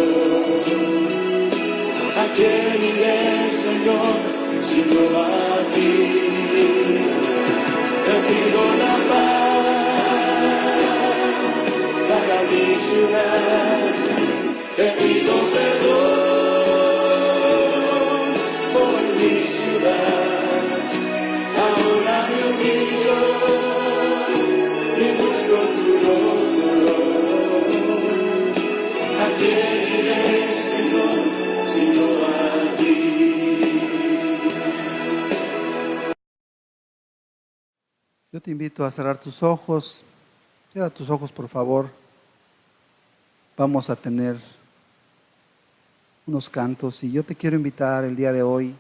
¿A quién iré, Señor, sino a ti? Te pido la paz para mi ciudad. Te pido perdón por mi ciudad. Ahora me humillo y busco tu rostro. ¿A quién iré, Señor, sino a ti? Yo te invito a cerrar tus ojos. Cierra tus ojos, por favor. Vamos a tener unos cantos y yo te quiero invitar el día de hoy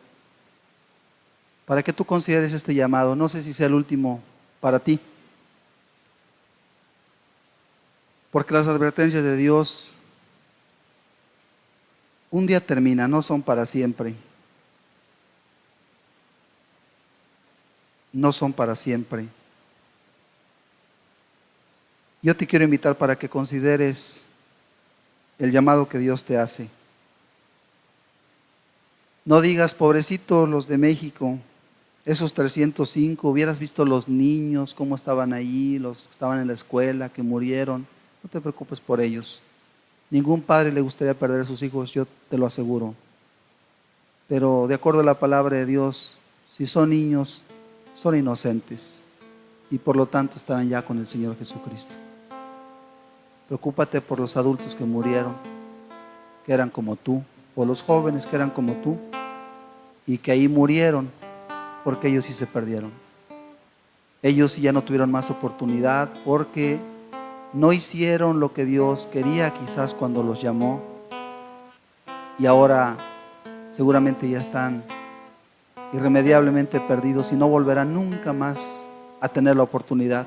para que tú consideres este llamado. No sé si sea el último para ti, porque las advertencias de Dios un día terminan, no son para siempre. No son para siempre. Yo te quiero invitar para que consideres el llamado que Dios te hace. No digas, pobrecitos los de México, esos 305, hubieras visto los niños, cómo estaban allí, los que estaban en la escuela, que murieron. No te preocupes por ellos. Ningún padre le gustaría perder a sus hijos, yo te lo aseguro. Pero de acuerdo a la palabra de Dios, si son niños, son inocentes y por lo tanto estarán ya con el Señor Jesucristo. Preocúpate por los adultos que murieron, que eran como tú, o los jóvenes que eran como tú y que ahí murieron porque ellos sí se perdieron. Ellos sí ya no tuvieron más oportunidad porque no hicieron lo que Dios quería quizás cuando los llamó y ahora seguramente ya están irremediablemente perdidos y no volverán nunca más a tener la oportunidad.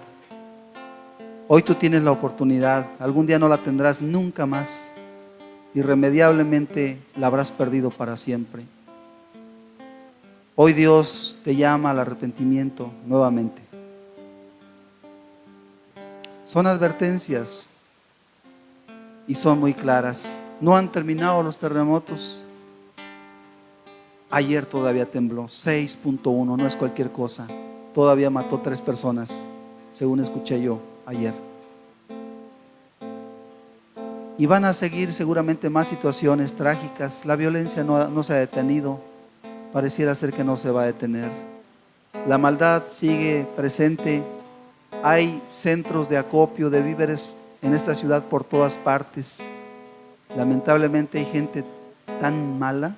Hoy tú tienes la oportunidad, algún día no la tendrás nunca más. Irremediablemente la habrás perdido para siempre. Hoy Dios te llama al arrepentimiento nuevamente. Son advertencias y son muy claras. No han terminado los terremotos. Ayer todavía tembló, 6.1, no es cualquier cosa. Todavía mató 3 personas, según escuché yo ayer. Y van a seguir seguramente más situaciones trágicas. La violencia no se ha detenido. Pareciera ser que no se va a detener. La maldad sigue presente. Hay centros de acopio de víveres en esta ciudad por todas partes. Lamentablemente hay gente tan mala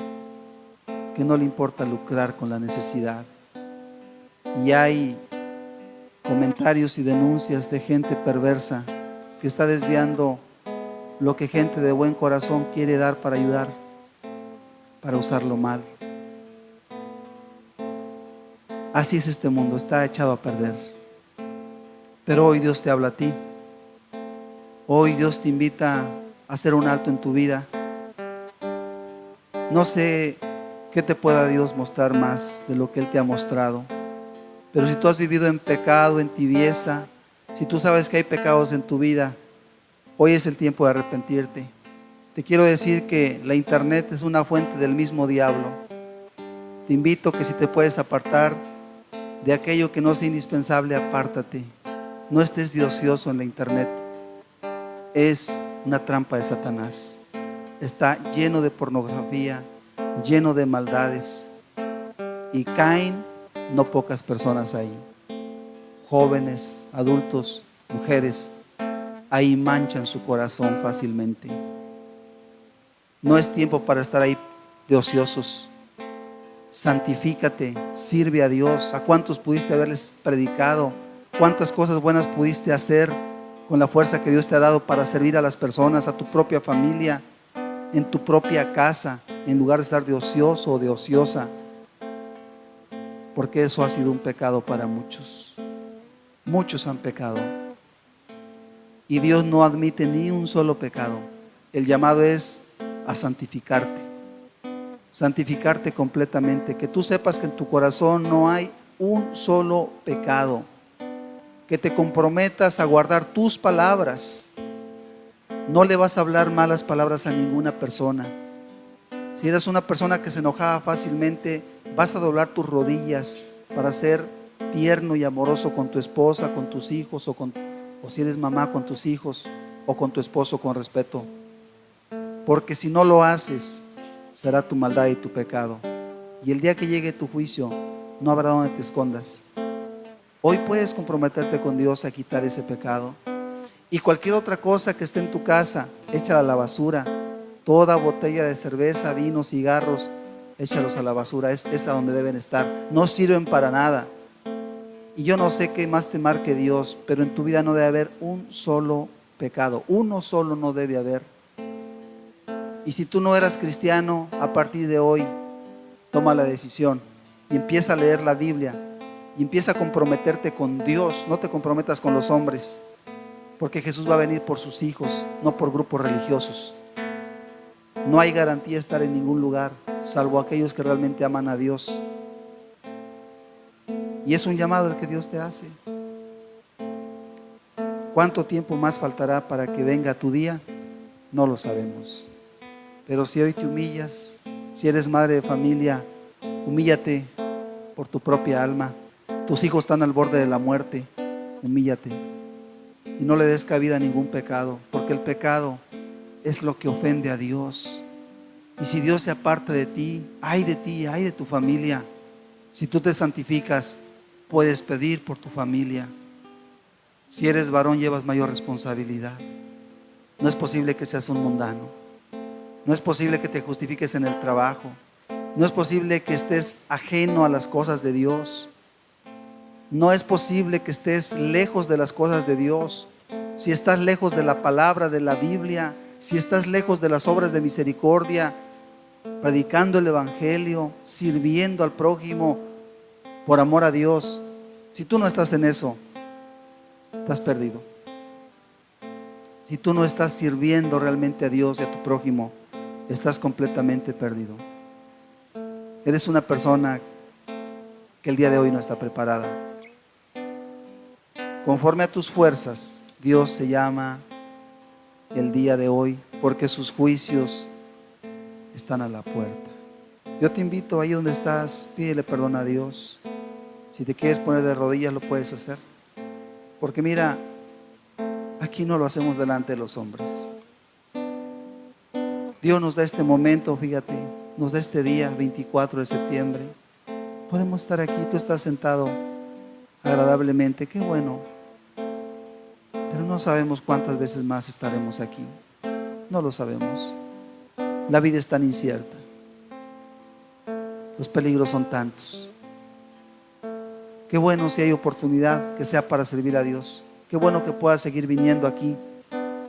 que no le importa lucrar con la necesidad. Y hay comentarios y denuncias de gente perversa que está desviando lo que gente de buen corazón quiere dar para ayudar, para usarlo mal. Así es este mundo, está echado a perder. Pero hoy Dios te habla a ti. Hoy Dios te invita a hacer un alto en tu vida. No sé qué te pueda Dios mostrar más de lo que Él te ha mostrado. Pero si tú has vivido en pecado, en tibieza, si tú sabes que hay pecados en tu vida, hoy es el tiempo de arrepentirte. Te quiero decir que la internet es una fuente del mismo diablo. Te invito que si te puedes apartar de aquello que no sea indispensable, apártate. No estés de ocioso en la internet. Es una trampa de Satanás. Está lleno de pornografía, lleno de maldades. Y caen no pocas personas ahí. Jóvenes, adultos, mujeres, ahí manchan su corazón fácilmente. No es tiempo para estar ahí de ociosos. Santifícate, sirve a Dios. ¿A cuántos pudiste haberles predicado? ¿Cuántas cosas buenas pudiste hacer con la fuerza que Dios te ha dado para servir a las personas, a tu propia familia, en tu propia casa, en lugar de estar de ocioso o de ociosa? Porque eso ha sido un pecado para muchos. Muchos han pecado. Y Dios no admite ni un solo pecado. El llamado es a santificarte. Santificarte completamente. Que tú sepas que en tu corazón no hay un solo pecado. Que te comprometas a guardar tus palabras. No le vas a hablar malas palabras a ninguna persona. Si eres una persona que se enojaba fácilmente, vas a doblar tus rodillas para ser tierno y amoroso con tu esposa, con tus hijos, o si eres mamá, con tus hijos, o con tu esposo con respeto. Porque si no lo haces, será tu maldad y tu pecado. Y el día que llegue tu juicio, no habrá donde te escondas. Hoy puedes comprometerte con Dios a quitar ese pecado. Y cualquier otra cosa que esté en tu casa, échala a la basura. Toda botella de cerveza, vino, cigarros, échalos a la basura. Es a donde deben estar. No sirven para nada. Y yo no sé qué más te marque Dios, pero en tu vida no debe haber un solo pecado. Uno solo no debe haber. Y si tú no eras cristiano, a partir de hoy, toma la decisión y empieza a leer la Biblia y empieza a comprometerte con Dios. No te comprometas con los hombres, porque Jesús va a venir por sus hijos, no por grupos religiosos. No hay garantía de estar en ningún lugar, salvo aquellos que realmente aman a Dios. Y es un llamado el que Dios te hace. ¿Cuánto tiempo más faltará para que venga tu día? No lo sabemos. Pero si hoy te humillas, si eres madre de familia, humíllate por tu propia alma. Tus hijos están al borde de la muerte, humíllate. Y no le des cabida a ningún pecado, porque el pecado es lo que ofende a Dios. Y si Dios se aparta de ti, ay de tu familia. Si tú te santificas, puedes pedir por tu familia. Si eres varón, llevas mayor responsabilidad. No es posible que seas un mundano. No es posible que te justifiques en el trabajo. No es posible que estés ajeno a las cosas de Dios. No es posible que estés lejos de las cosas de Dios. Si estás lejos de la palabra, de la Biblia, si estás lejos de las obras de misericordia, predicando el evangelio, sirviendo al prójimo por amor a Dios, si tú no estás en eso, estás perdido. Si tú no estás sirviendo realmente a Dios y a tu prójimo, estás completamente perdido. Eres una persona que el día de hoy no está preparada. Conforme a tus fuerzas, Dios te llama el día de hoy porque sus juicios están a la puerta. Yo te invito ahí donde estás, pídele perdón a Dios. Si te quieres poner de rodillas, lo puedes hacer. Porque mira, aquí no lo hacemos delante de los hombres. Dios nos da este momento, fíjate, nos da este día 24 de septiembre. Podemos estar aquí, tú estás sentado agradablemente, qué bueno. Pero no sabemos cuántas veces más estaremos aquí. No lo sabemos. La vida es tan incierta. Los peligros son tantos. Qué bueno si hay oportunidad que sea para servir a Dios. Qué bueno que puedas seguir viniendo aquí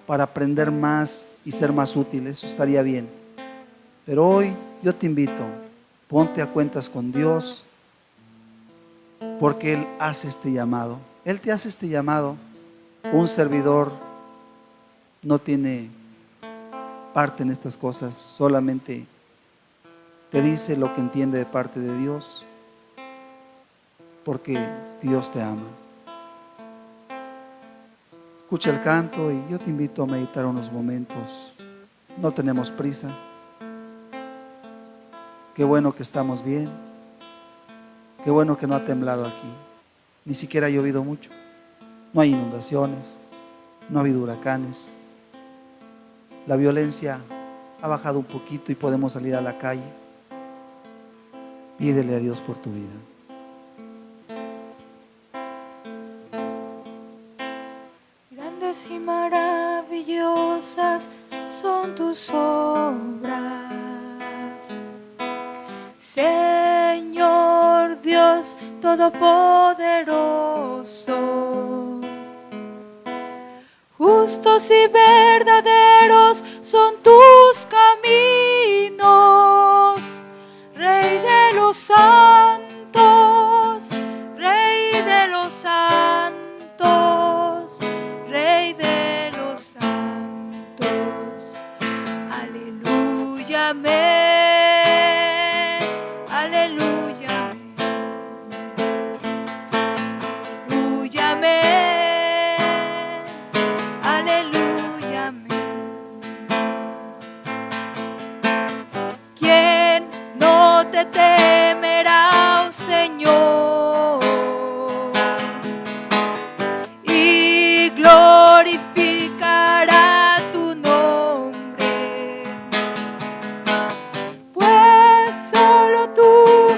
para aprender más y ser más útil. Eso estaría bien. Pero hoy yo te invito, ponte a cuentas con Dios, porque Él hace este llamado. Él te hace este llamado. Un servidor no tiene parte en estas cosas, solamente te dice lo que entiende de parte de Dios, porque Dios te ama. Escucha el canto y yo te invito a meditar unos momentos. No tenemos prisa. Qué bueno que estamos bien. Qué bueno que no ha temblado aquí. Ni siquiera ha llovido mucho. No hay inundaciones. No ha habido huracanes. La violencia ha bajado un poquito y podemos salir a la calle. Pídele a Dios por tu vida. Grandes y maravillosas son tus obras, Señor Dios Todopoderoso. Justos y verdaderos son tus caminos, Rey de los santos, Rey de los santos, Rey de los santos. Aleluya, amén. Aleluya, amén. Aleluya, amén. Aleluya, amén. ¿Quién no te temerá, oh Señor? Y glorificará tu nombre, pues solo tú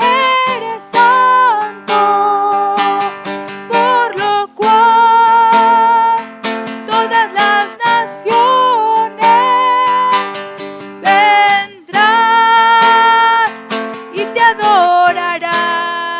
eres santo, por lo cual todas las naciones vendrán y te adorarán.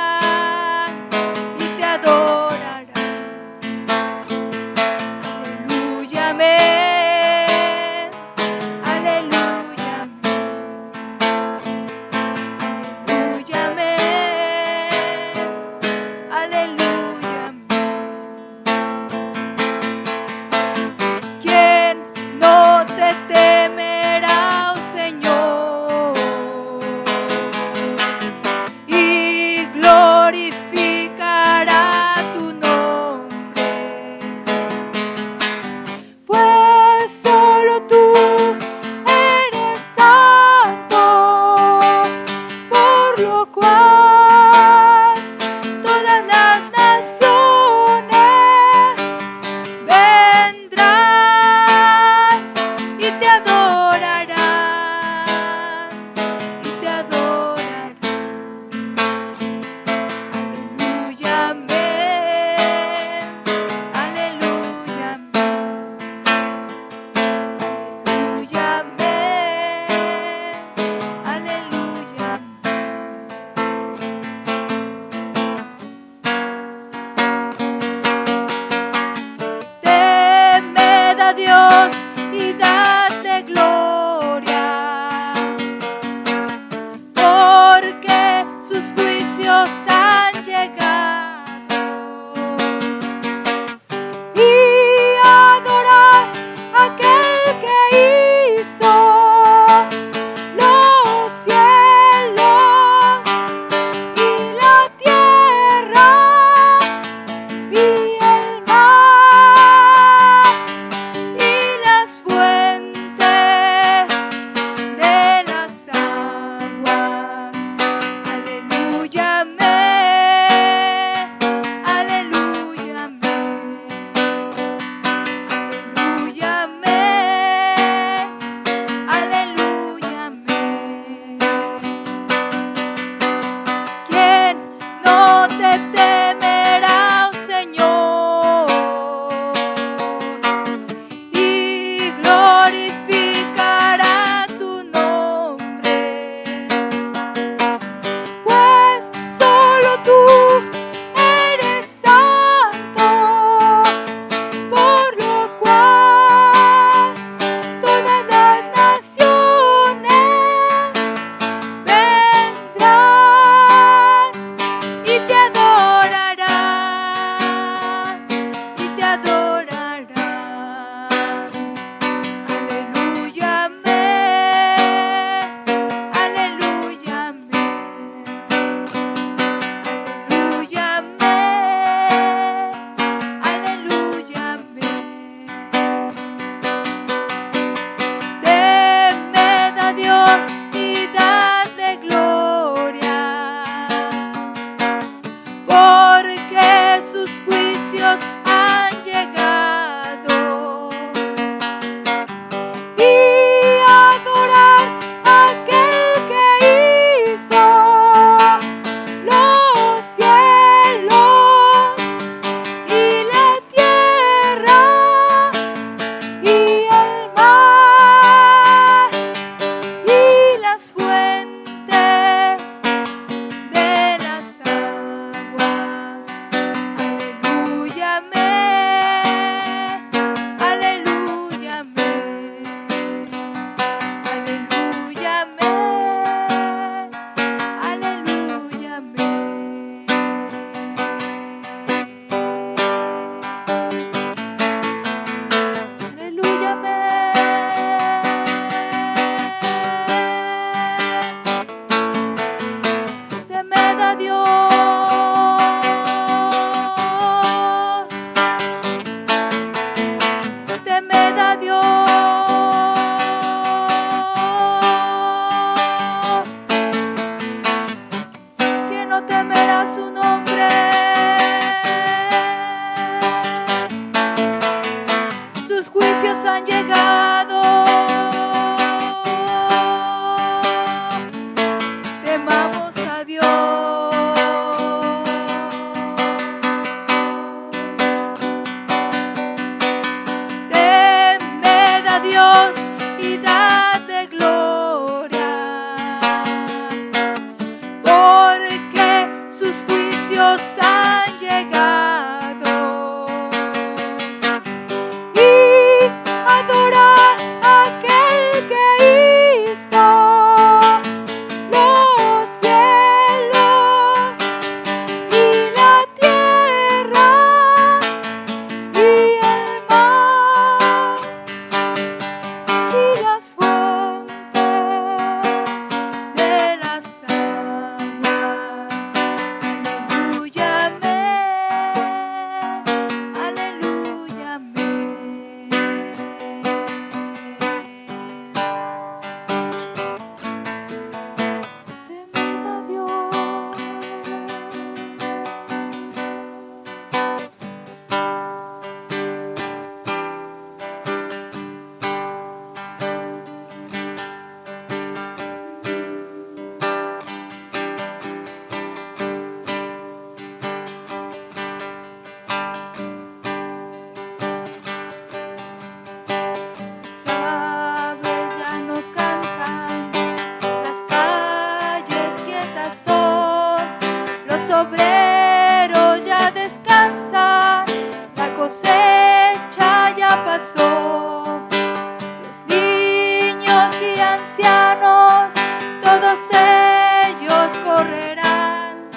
niños y ancianos, todos ellos correrán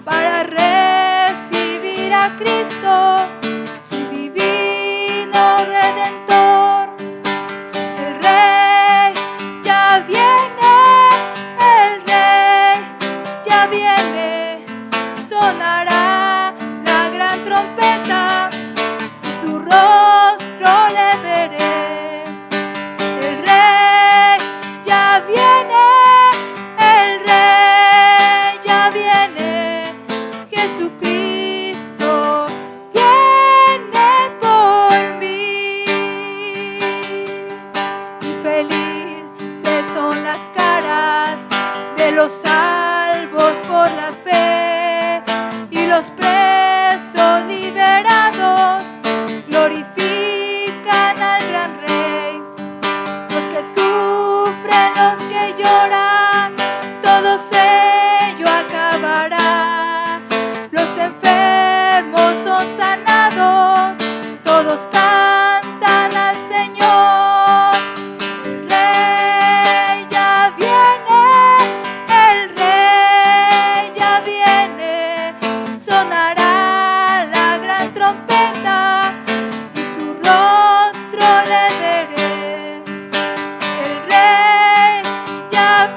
para recibir a Cristo, su divino Redentor. El Rey ya viene, el Rey ya viene, sonará la gran trompeta y su rostro le veré. El Rey ya viene, el Rey ya viene, Jesucristo viene por mí. Y felices son las caras de los salvos por la fe, y los presos liberados glorifican al gran Rey. Los que sufren, los que lloran, todos ello acabará. Los enfermos son sanados, todos cantan al Señor. El Rey ya viene, el Rey ya viene, sonará la gran trompeta y su rostro le veré. El Rey ya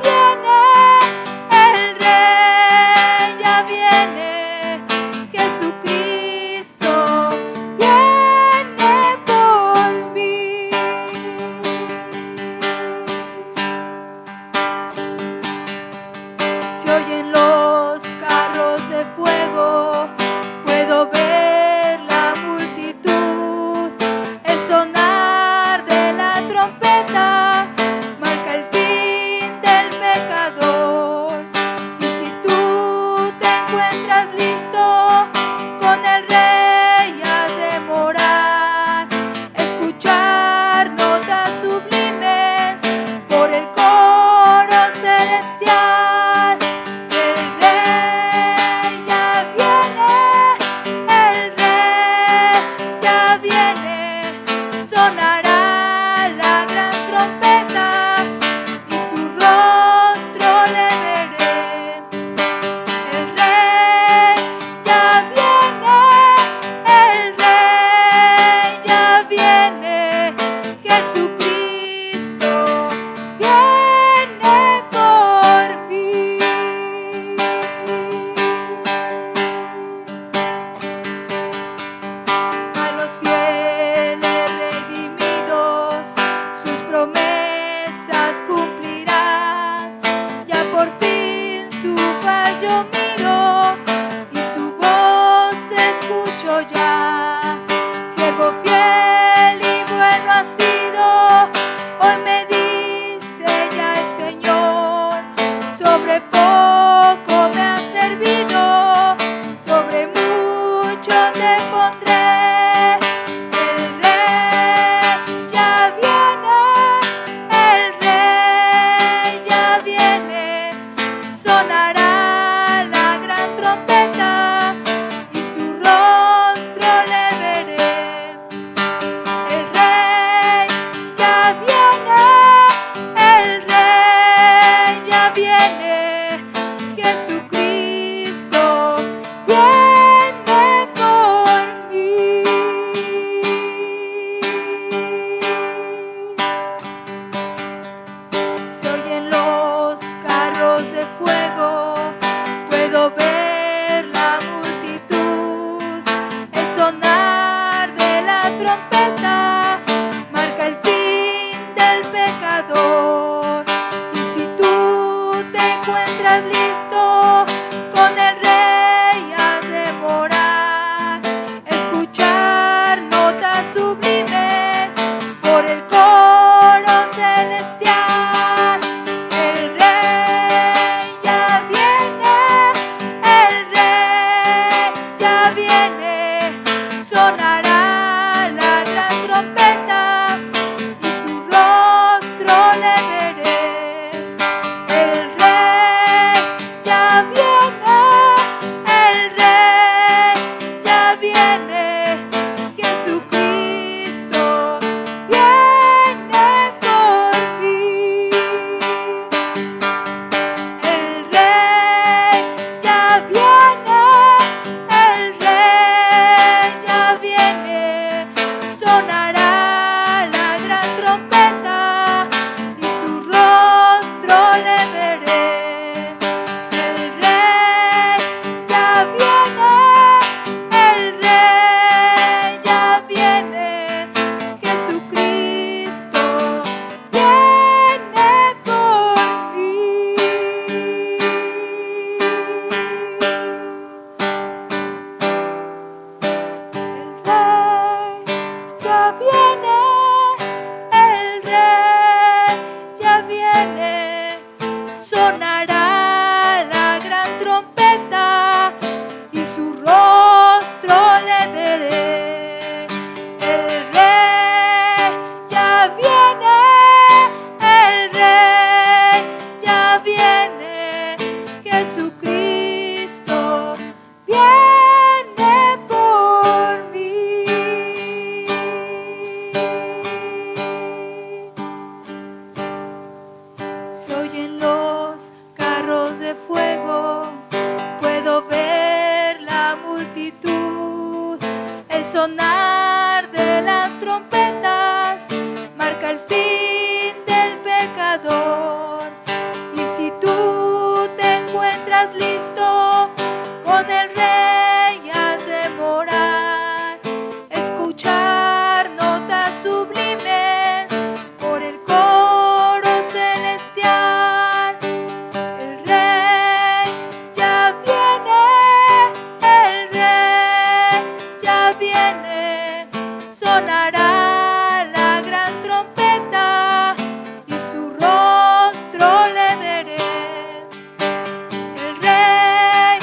de fuego. Puedo ver la multitud, el sonar de las trompetas marca el fin del pecador. Y si tú te encuentras listo, con el Rey has de morar, escuchar notas sublimes por el coro celestial. El Rey ya viene, el Rey ya viene, sonará la gran trompeta y su rostro le veré. El Rey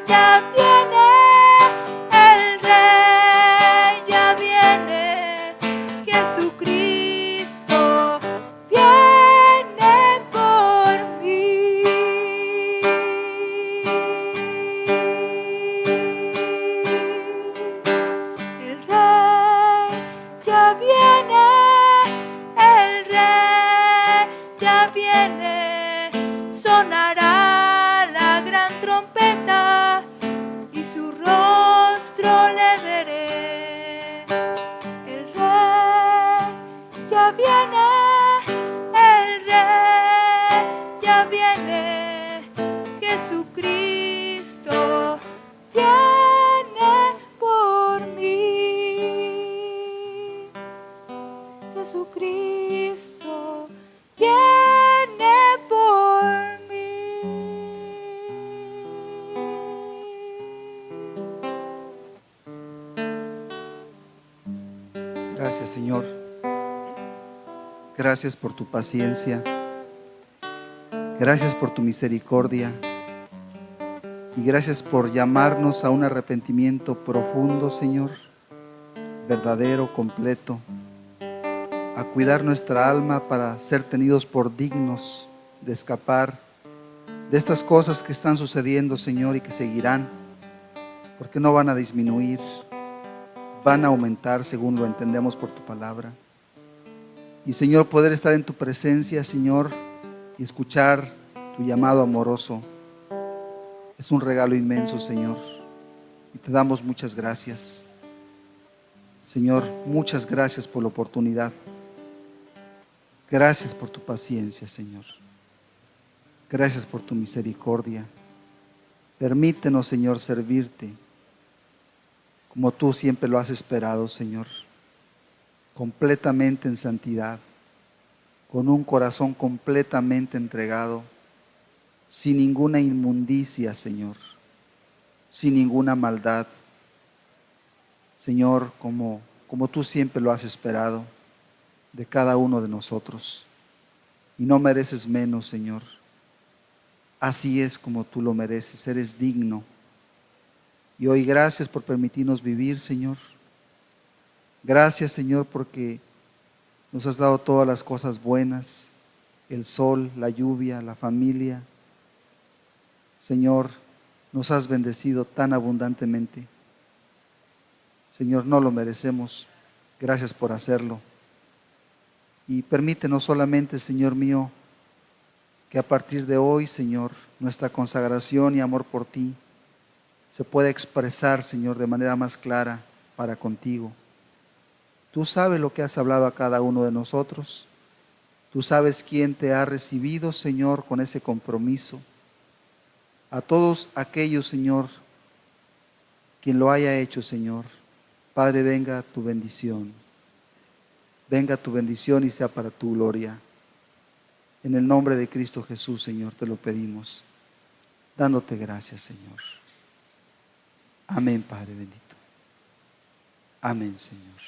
ya viene, el Rey ya viene, Jesucristo viene por mí. El Rey ya viene, el Rey ya viene, sonará la gran trompeta y su rostro le veré. El Rey ya viene, el Rey ya viene, Jesucristo viene por mí. Jesucristo viene por mí. Gracias, Señor. Gracias por tu paciencia. Gracias por tu misericordia. Y gracias por llamarnos a un arrepentimiento profundo, Señor, verdadero, completo, a cuidar nuestra alma para ser tenidos por dignos de escapar de estas cosas que están sucediendo, Señor, y que seguirán, porque no van a disminuir, van a aumentar según lo entendemos por tu palabra. Y, Señor, poder estar en tu presencia, Señor, y escuchar tu llamado amoroso es un regalo inmenso, Señor, y te damos muchas gracias. Señor, muchas gracias por la oportunidad. Gracias por tu paciencia, Señor. Gracias por tu misericordia. Permítenos, Señor, servirte como tú siempre lo has esperado, Señor, completamente en santidad, con un corazón completamente entregado, sin ninguna inmundicia, Señor, sin ninguna maldad. Señor, como tú siempre lo has esperado de cada uno de nosotros. Y no mereces menos, Señor. Así es como tú lo mereces, eres digno. Y hoy gracias por permitirnos vivir, Señor. Gracias, Señor, porque nos has dado todas las cosas buenas, el sol, la lluvia, la familia. Señor, nos has bendecido tan abundantemente. Señor, no lo merecemos. Gracias por hacerlo. Y permítenos solamente, Señor mío, que a partir de hoy, Señor, nuestra consagración y amor por ti se pueda expresar, Señor, de manera más clara para contigo. Tú sabes lo que has hablado a cada uno de nosotros. Tú sabes quién te ha recibido, Señor, con ese compromiso. A todos aquellos, Señor, quien lo haya hecho, Señor, Padre, venga tu bendición. Venga tu bendición y sea para tu gloria. En el nombre de Cristo Jesús, Señor, te lo pedimos, dándote gracias, Señor. Amén, Padre bendito. Amén, Señor.